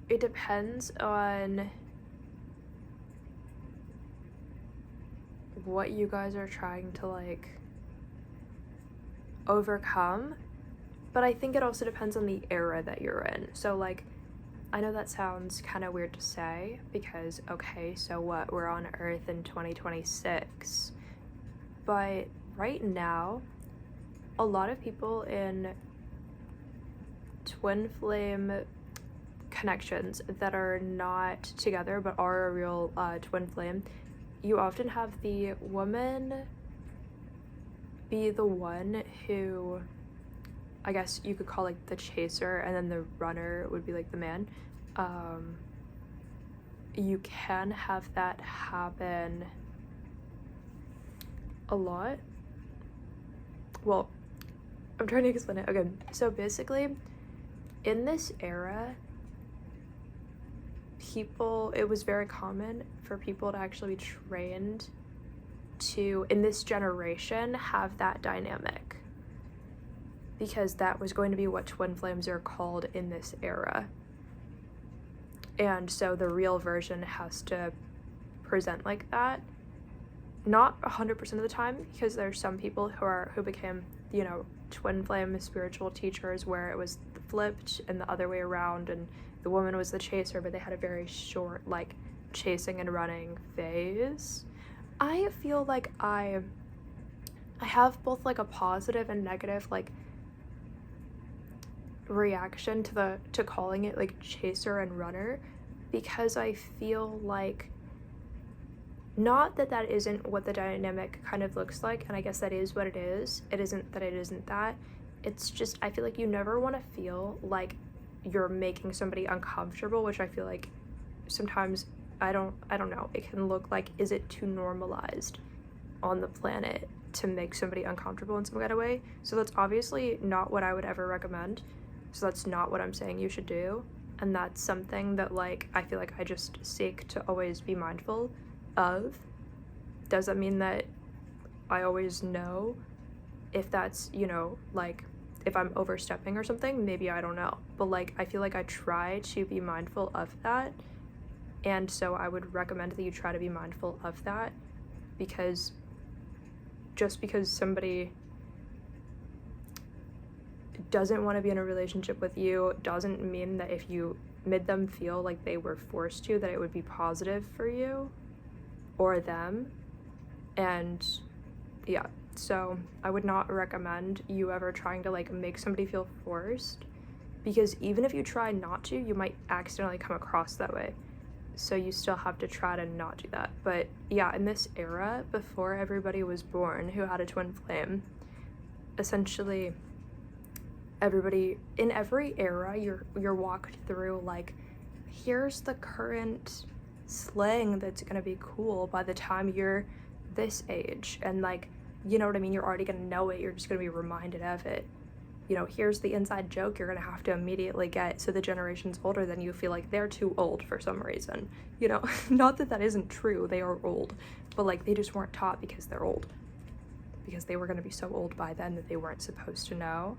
it depends on what you guys are trying to like overcome, but I think it also depends on the era that you're in. So like, I know that sounds kind of weird to say because, okay, so what, we're on Earth in 2026, but right now, a lot of people in twin flame connections that are not together but are a real twin flame, you often have the woman be the one who, I guess you could call like the chaser, and then the runner would be like the man. You can have that happen a lot. Well, I'm trying to explain it. Okay, so basically, in this era, it was very common for people to actually be trained to, in this generation, have that dynamic. Because that was going to be what twin flames are called in this era. And so the real version has to present like that. Not 100% of the time, because there's some people who became, you know, twin flame spiritual teachers where it was flipped and the other way around, and the woman was the chaser, but they had a very short, like, chasing and running phase. I feel like I have both, like, a positive and negative, like, reaction to calling it, like, chaser and runner, because I feel like, not that that isn't what the dynamic kind of looks like, and I guess that is what it is. It isn't that it isn't that. It's just, I feel like you never want to feel like you're making somebody uncomfortable, which I feel like sometimes, I don't know, it can look like, is it too normalized on the planet to make somebody uncomfortable in some kind of way? So that's obviously not what I would ever recommend. So that's not what I'm saying you should do. And that's something that, like, I feel like I just seek to always be mindful of. Does that mean that I always know if that's, you know, like, if I'm overstepping or something? Maybe, I don't know. But, like, I feel like I try to be mindful of that. And so I would recommend that you try to be mindful of that, because just because somebody doesn't want to be in a relationship with you doesn't mean that if you made them feel like they were forced to, that it would be positive for you or them. And yeah, so I would not recommend you ever trying to, like, make somebody feel forced, because even if you try not to, you might accidentally come across that way. So you still have to try to not do that. But yeah, in this era, before everybody was born who had a twin flame, essentially everybody in every era, you're walked through, like, here's the current slang that's gonna be cool by the time you're this age, and, like, you know what I mean, you're already gonna know it, you're just gonna be reminded of it. You know, here's the inside joke you're gonna have to immediately get, so the generations older than you feel like they're too old for some reason, you know. Not that that isn't true, they are old, but, like, they just weren't taught because they're old, because they were gonna be so old by then that they weren't supposed to know.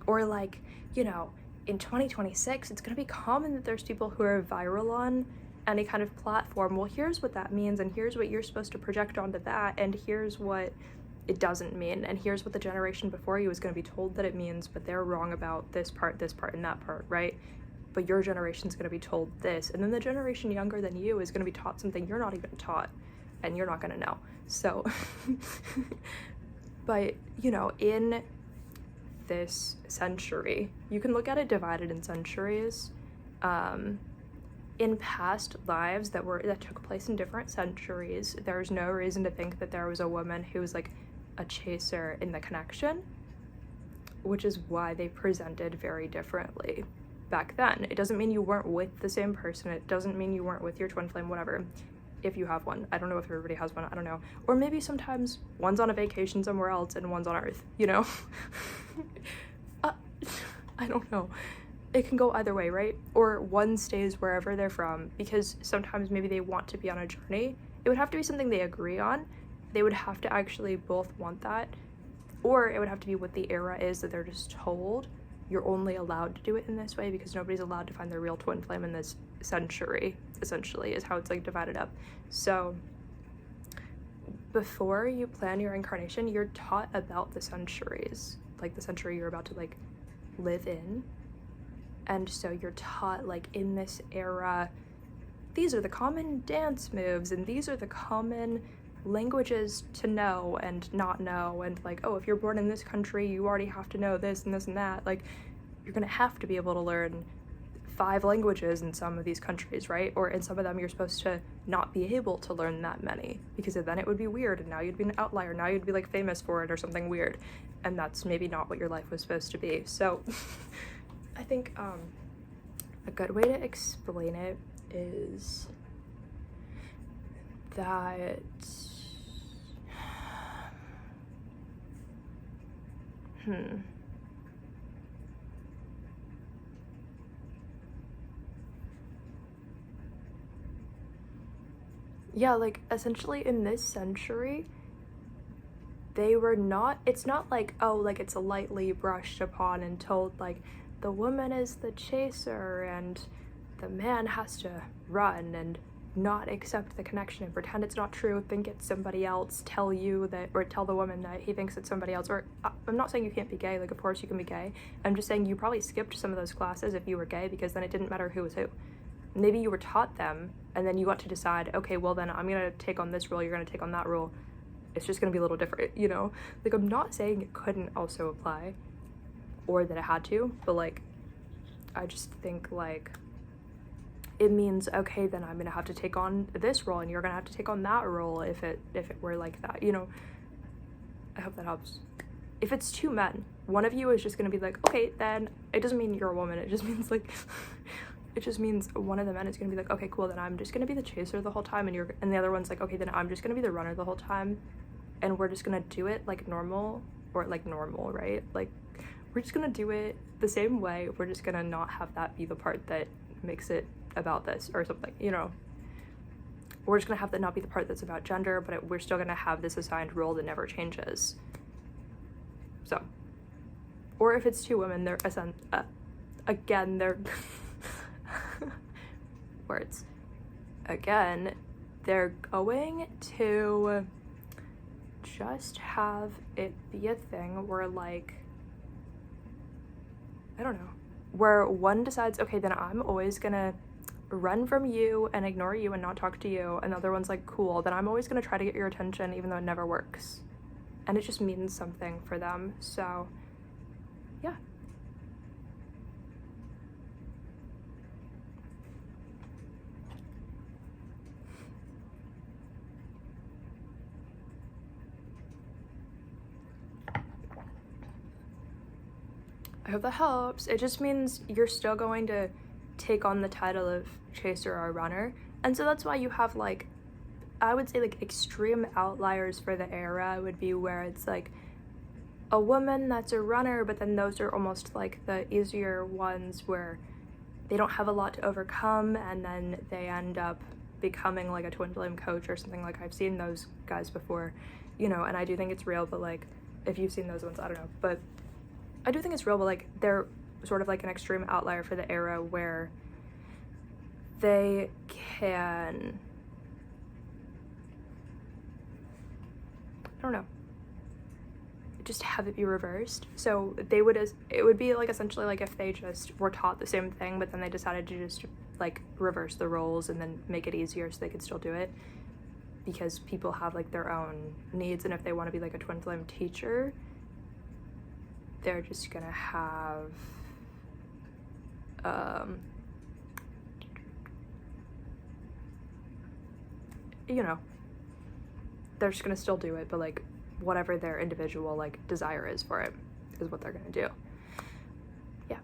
Or, like, you know, in 2026 it's gonna be common that there's people who are viral on any kind of platform. Well, here's what that means, and here's what you're supposed to project onto that, and here's what it doesn't mean, and here's what the generation before you is going to be told that it means, but they're wrong about this part, and that part, right? But your generation's going to be told this, and then the generation younger than you is going to be taught something you're not even taught, and you're not going to know. So but, you know, in this century, you can look at it divided in centuries. In past lives that took place in different centuries, there's no reason to think that there was a woman who was, like, a chaser in the connection, which is why they presented very differently back then. It doesn't mean you weren't with the same person, it doesn't mean you weren't with your twin flame, whatever, if you have one. I don't know if everybody has one, I don't know. Or maybe sometimes one's on a vacation somewhere else and one's on Earth, you know? I don't know. It can go either way, right? Or one stays wherever they're from, because sometimes maybe they want to be on a journey. It would have to be something they agree on. They would have to actually both want that. Or it would have to be what the era is that they're just told. You're only allowed to do it in this way because nobody's allowed to find their real twin flame in this century, essentially, is how it's, like, divided up. So before you plan your incarnation, you're taught about the centuries, like the century you're about to like live in. And so you're taught like in this era, these are the common dance moves and these are the common languages to know and not know, and like, oh, if you're born in this country, you already have to know this and this and that. Like, you're gonna have to be able to learn 5 languages in some of these countries, right? Or in some of them you're supposed to not be able to learn that many, because then it would be weird and now you'd be an outlier, now you'd be like famous for it or something weird, and that's maybe not what your life was supposed to be. So I think a good way to explain it is that yeah, like essentially in this century, they were not, it's not like, oh, like it's lightly brushed upon and told like the woman is the chaser and the man has to run and not accept the connection and pretend it's not true, think it's somebody else, tell you that, or tell the woman that he thinks it's somebody else. Or I'm not saying you can't be gay, like of course you can be gay. I'm just saying you probably skipped some of those classes if you were gay, because then it didn't matter who was who. Maybe you were taught them and then you got to decide, okay, well then I'm gonna take on this rule, you're gonna take on that rule. It's just gonna be a little different, you know? Like, I'm not saying it couldn't also apply or that it had to, but like, I just think like, it means, okay, then I'm gonna have to take on this role and you're gonna have to take on that role if it were like that, you know? I hope that helps. If it's 2 men, one of you is just gonna be like, okay, then it doesn't mean you're a woman, it just means like, it just means one of the men is gonna be like, okay, cool, then I'm just gonna be the chaser the whole time, and the other one's like, okay, then I'm just gonna be the runner the whole time, and we're just gonna do it like normal, or like normal, right? Like, we're just gonna do it the same way, we're just gonna not have that be the part that makes it about this or something, you know? We're just gonna have that not be the part that's about gender, but we're still gonna have this assigned role that never changes. So, or if it's 2 women, they're again, they're words. Again, they're going to just have it be a thing where like, I don't know, where one decides, okay, then I'm always gonna run from you and ignore you and not talk to you, and the other one's like, cool, then I'm always gonna try to get your attention even though it never works. And it just means something for them. So yeah. I hope that helps. It just means you're still going to take on the title of chaser or runner, and so that's why you have like, I would say like extreme outliers for the era would be where it's like a woman that's a runner, but then those are almost like the easier ones where they don't have a lot to overcome, and then they end up becoming like a twin flame coach or something. Like, I've seen those guys before, you know, and I do think it's real, but like, if you've seen those ones, I don't know, but I do think it's real, but like, they're sort of like an extreme outlier for the era where they can, I don't know, just have it be reversed. So they would, it would be like essentially like if they just were taught the same thing, but then they decided to just like reverse the roles and then make it easier so they could still do it, because people have like their own needs, and if they want to be like a twin flame teacher, they're just gonna have you know, they're just gonna still do it, but like whatever their individual like desire is for it is what they're gonna do. Yeah,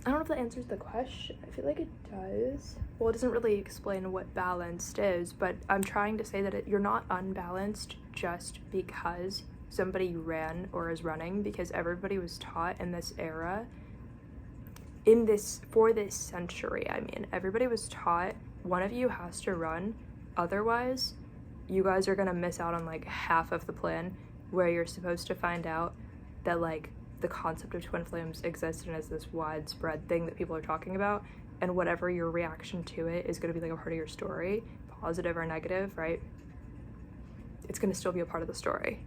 I don't know if that answers the question. I feel like it does. Well, it doesn't really explain what balanced is, but I'm trying to say that you're not unbalanced just because somebody ran or is running, because everybody was taught in this era, for this century, I mean, everybody was taught one of you has to run, otherwise you guys are gonna miss out on like half of the plan, where you're supposed to find out that like the concept of twin flames exists and is this widespread thing that people are talking about, and whatever your reaction to it is gonna be like a part of your story, positive or negative, right? it's gonna still be a part of the story.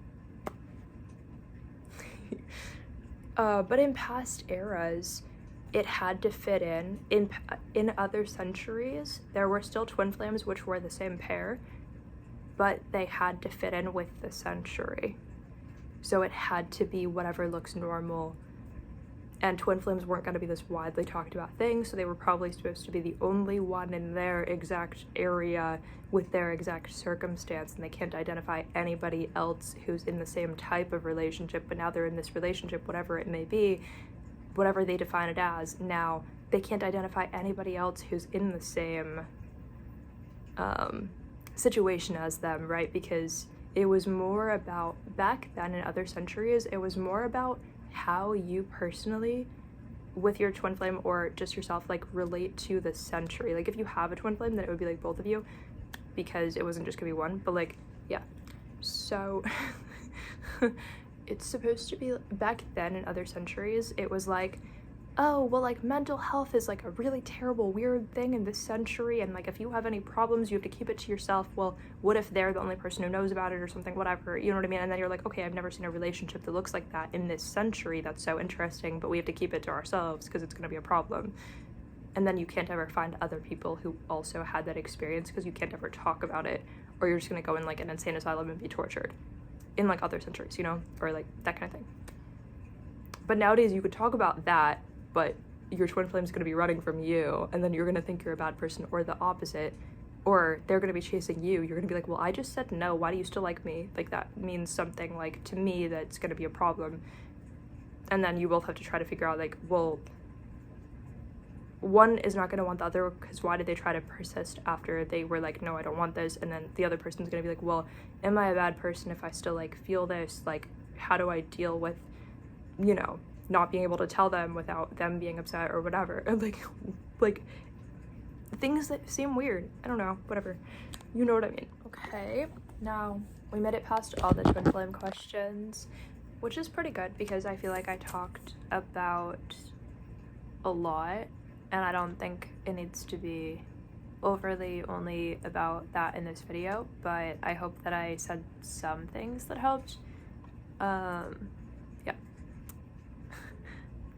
But in past eras, it had to fit in. In other centuries, there were still twin flames which were the same pair, but they had to fit in with the century. So it had to be whatever looks normal. And twin flames weren't going to be this widely talked about thing, so they were probably supposed to be the only one in their exact area with their exact circumstance, and they can't identify anybody else who's in the same type of relationship, but now they're in this relationship, whatever it may be, whatever they define it as. Now they can't identify anybody else who's in the same situation as them, right? Because it was more about, back then in other centuries, it was more about how you personally, with your twin flame or just yourself, like relate to the century. Like if you have a twin flame, then it would be like both of you, because it wasn't just gonna be one. But like, yeah, so it's supposed to be, back then in other centuries, it was like, oh, well, like mental health is like a really terrible, weird thing in this century, and like if you have any problems, you have to keep it to yourself. Well, what if they're the only person who knows about it or something, whatever, you know what I mean? And then you're like, okay, I've never seen a relationship that looks like that in this century. That's so interesting, but we have to keep it to ourselves because it's gonna be a problem. And then you can't ever find other people who also had that experience because you can't ever talk about it, or you're just gonna go in like an insane asylum and be tortured in like other centuries, you know, or like that kind of thing. But nowadays you could talk about that, but your twin flame is going to be running from you, and then you're going to think you're a bad person, or the opposite, or they're going to be chasing you. You're going to be like, well, I just said no, why do you still like me? Like that means something, like to me that's going to be a problem. And then you both have to try to figure out like, well, one is not going to want the other, because why did they try to persist after they were like, no, I don't want this? And then the other person's going to be like, well, am I a bad person if I still like feel this? Like, how do I deal with, you know, not being able to tell them without them being upset or whatever? And like things that seem weird. I don't know, whatever. You know what I mean. Okay, now we made it past all the twin flame questions, which is pretty good because I feel like I talked about a lot, and I don't think it needs to be overly only about that in this video, but I hope that I said some things that helped. Yeah.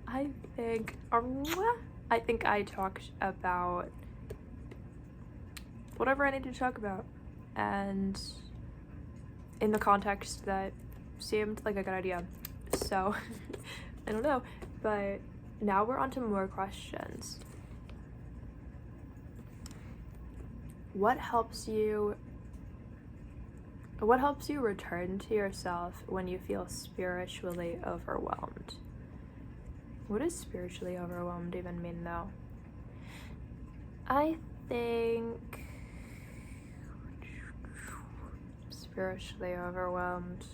I think I talked about whatever I need to talk about, and in the context that seemed like a good idea. So I don't know, but now we're on to more questions. What helps you return to yourself when you feel spiritually overwhelmed? What does spiritually overwhelmed even mean, though? I think spiritually overwhelmed.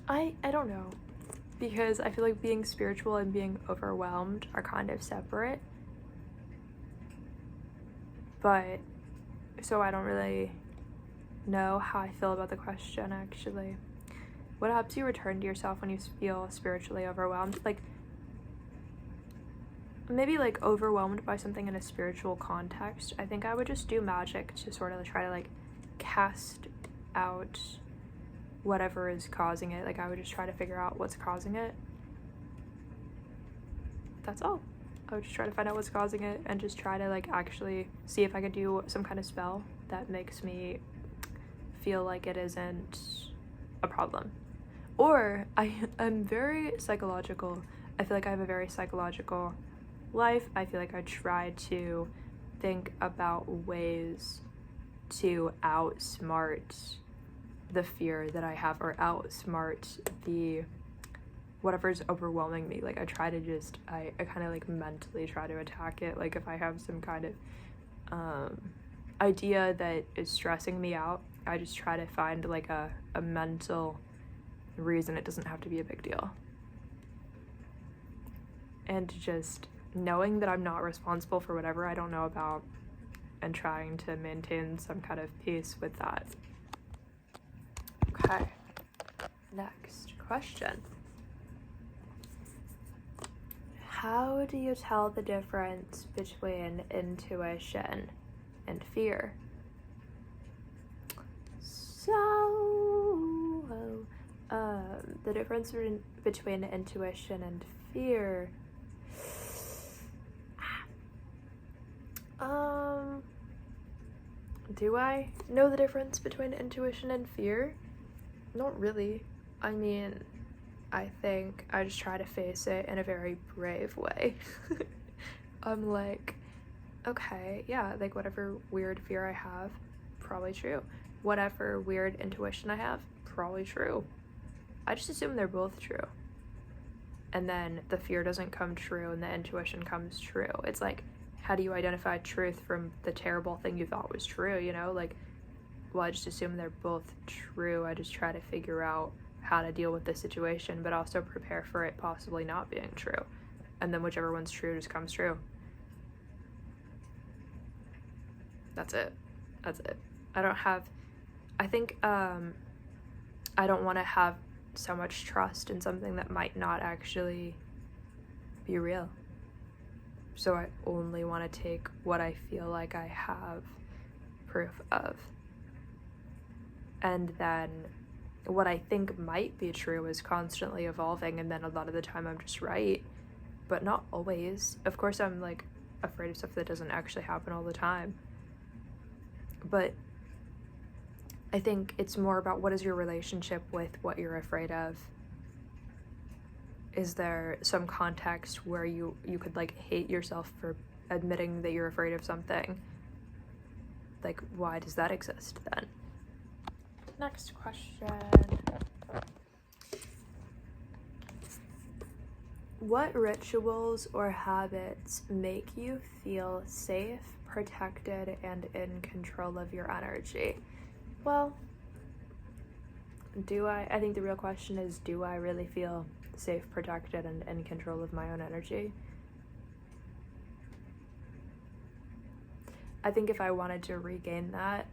I don't know, because I feel like being spiritual and being overwhelmed are kind of separate. But so I don't really know how I feel about the question, actually. What helps you return to yourself when you feel spiritually overwhelmed? Like, maybe like overwhelmed by something in a spiritual context. I think I would just do magic to sort of try to like cast out whatever is causing it. Like I would just try to figure out what's causing it. That's all. I would just try to find out what's causing it and just try to like actually see if I could do some kind of spell that makes me feel like it isn't a problem. Or I'm very psychological. I feel like I have a very psychological life. I feel like I try to think about ways to outsmart the fear that I have, or outsmart the whatever's overwhelming me. Like I try to just I kind of like mentally try to attack it. Like if I have some kind of idea that is stressing me out, I just try to find like a mental reason. It doesn't have to be a big deal. And just knowing that I'm not responsible for whatever I don't know about and trying to maintain some kind of peace with that. Okay, next question. How do you tell the difference between intuition and fear? So, the difference between intuition and fear. Do I know the difference between intuition and fear? Not really. I mean, I think I just try to face it in a very brave way. I'm like, okay, yeah, like whatever weird fear I have, probably true. Whatever weird intuition I have, probably true. I just assume they're both true. And then the fear doesn't come true and the intuition comes true. It's like, how do you identify truth from the terrible thing you thought was true, you know? Like, well, I just assume they're both true. I just try to figure out how to deal with the situation, but also prepare for it possibly not being true. And then whichever one's true just comes true. That's it. I don't want to have so much trust in something that might not actually be real. So I only want to take what I feel like I have proof of. And then what I think might be true is constantly evolving, and then a lot of the time I'm just right, but not always. Of course, I'm like afraid of stuff that doesn't actually happen all the time. But I think it's more about what is your relationship with what you're afraid of. Is there some context where you could like hate yourself for admitting that you're afraid of something? Like, why does that exist then? Next question. What rituals or habits make you feel safe, protected, and in control of your energy? Well, I think the real question is, do I really feel safe, protected, and in control of my own energy? I think if I wanted to regain that,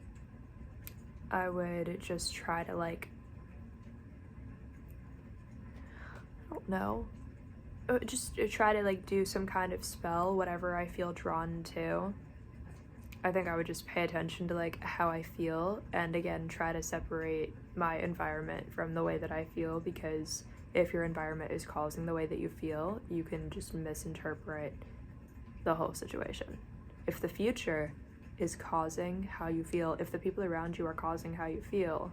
I would just try to like, I don't know, just try to like do some kind of spell, whatever I feel drawn to. I think I would just pay attention to like how I feel, and again try to separate my environment from the way that I feel, because if your environment is causing the way that you feel, you can just misinterpret the whole situation. If the future is causing how you feel, if the people around you are causing how you feel,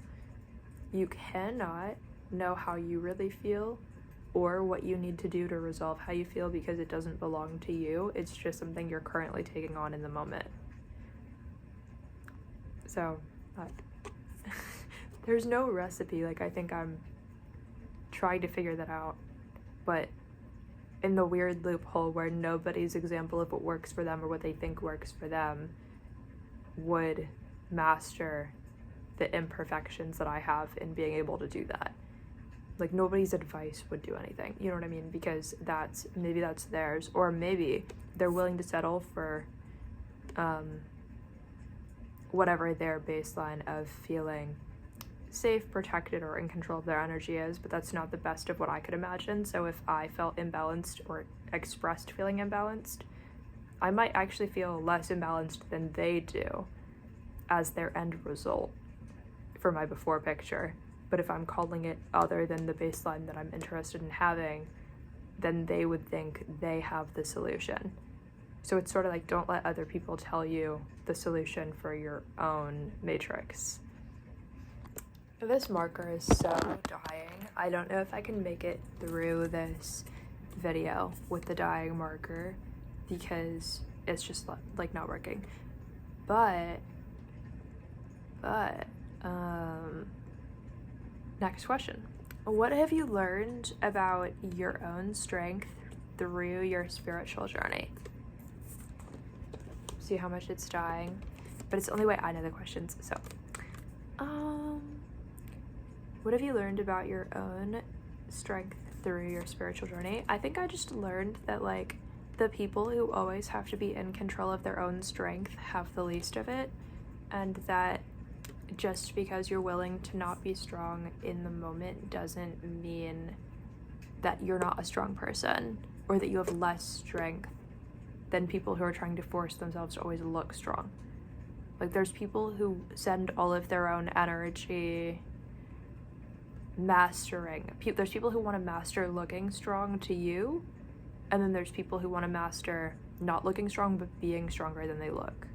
you cannot know how you really feel or what you need to do to resolve how you feel, because it doesn't belong to you. It's just something you're currently taking on in the moment. So, there's no recipe. Like, I think I'm trying to figure that out, but in the weird loophole where nobody's example of what works for them or what they think works for them would master the imperfections that I have in being able to do that. Like, nobody's advice would do anything, you know what I mean? Because maybe that's theirs, or maybe they're willing to settle for whatever their baseline of feeling safe, protected, or in control of their energy is, but that's not the best of what I could imagine. So if I felt imbalanced or expressed feeling imbalanced, I might actually feel less imbalanced than they do as their end result for my before picture. But if I'm calling it other than the baseline that I'm interested in having, then they would think they have the solution. So it's sort of like, don't let other people tell you the solution for your own matrix. This marker is so dying. I don't know if I can make it through this video with the dying marker because it's just like not working. But next question. What have you learned about your own strength through your spiritual journey? See how much it's dying, but it's the only way I know the questions. So, what have you learned about your own strength through your spiritual journey? I think I just learned that like the people who always have to be in control of their own strength have the least of it, and that just because you're willing to not be strong in the moment doesn't mean that you're not a strong person or that you have less strength than people who are trying to force themselves to always look strong. Like, there's people who send all of their own energy mastering. There's people who want to master looking strong to you, and then there's people who want to master not looking strong but being stronger than they look,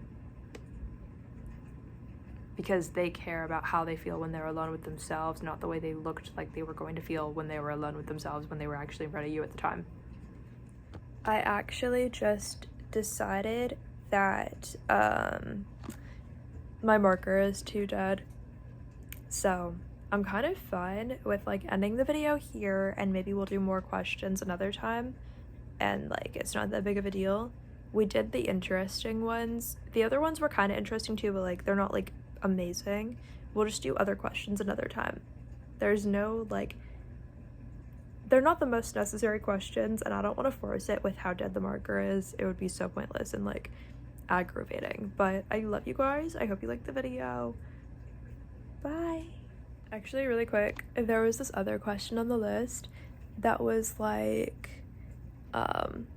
because they care about how they feel when they're alone with themselves, not the way they looked like they were going to feel when they were alone with themselves when they were actually in front of you at the time. I actually just decided that my marker is too dead, so I'm kind of fine with like ending the video here, and maybe we'll do more questions another time, and like it's not that big of a deal. We did the interesting ones. The other ones were kind of interesting too, but like they're not like amazing. We'll just do other questions another time. There's no like, they're not the most necessary questions, and I don't want to force it with how dead the marker is. It would be so pointless and like aggravating. But I love you guys. I hope you liked the video. Bye. Actually, really quick, there was this other question on the list that was like,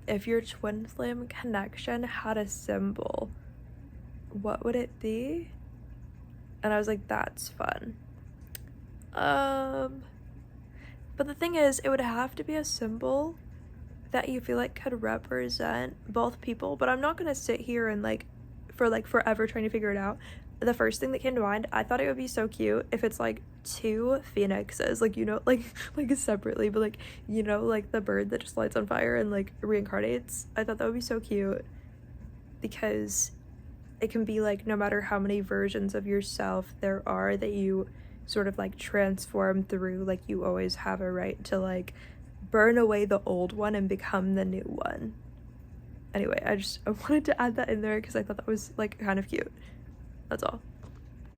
if your twin flame connection had a symbol, what would it be? And I was like, that's fun. But the thing is, it would have to be a symbol that you feel like could represent both people, but I'm not gonna sit here and like forever trying to figure it out. The first thing that came to mind, I thought it would be so cute if it's like two phoenixes, like, you know, like separately, but like, you know, like the bird that just lights on fire and like reincarnates. I thought that would be so cute, because it can be like, no matter how many versions of yourself there are that you sort of like transform through, like you always have a right to like burn away the old one and become the new one. Anyway, I wanted to add that in there because I thought that was like kind of cute. That's all.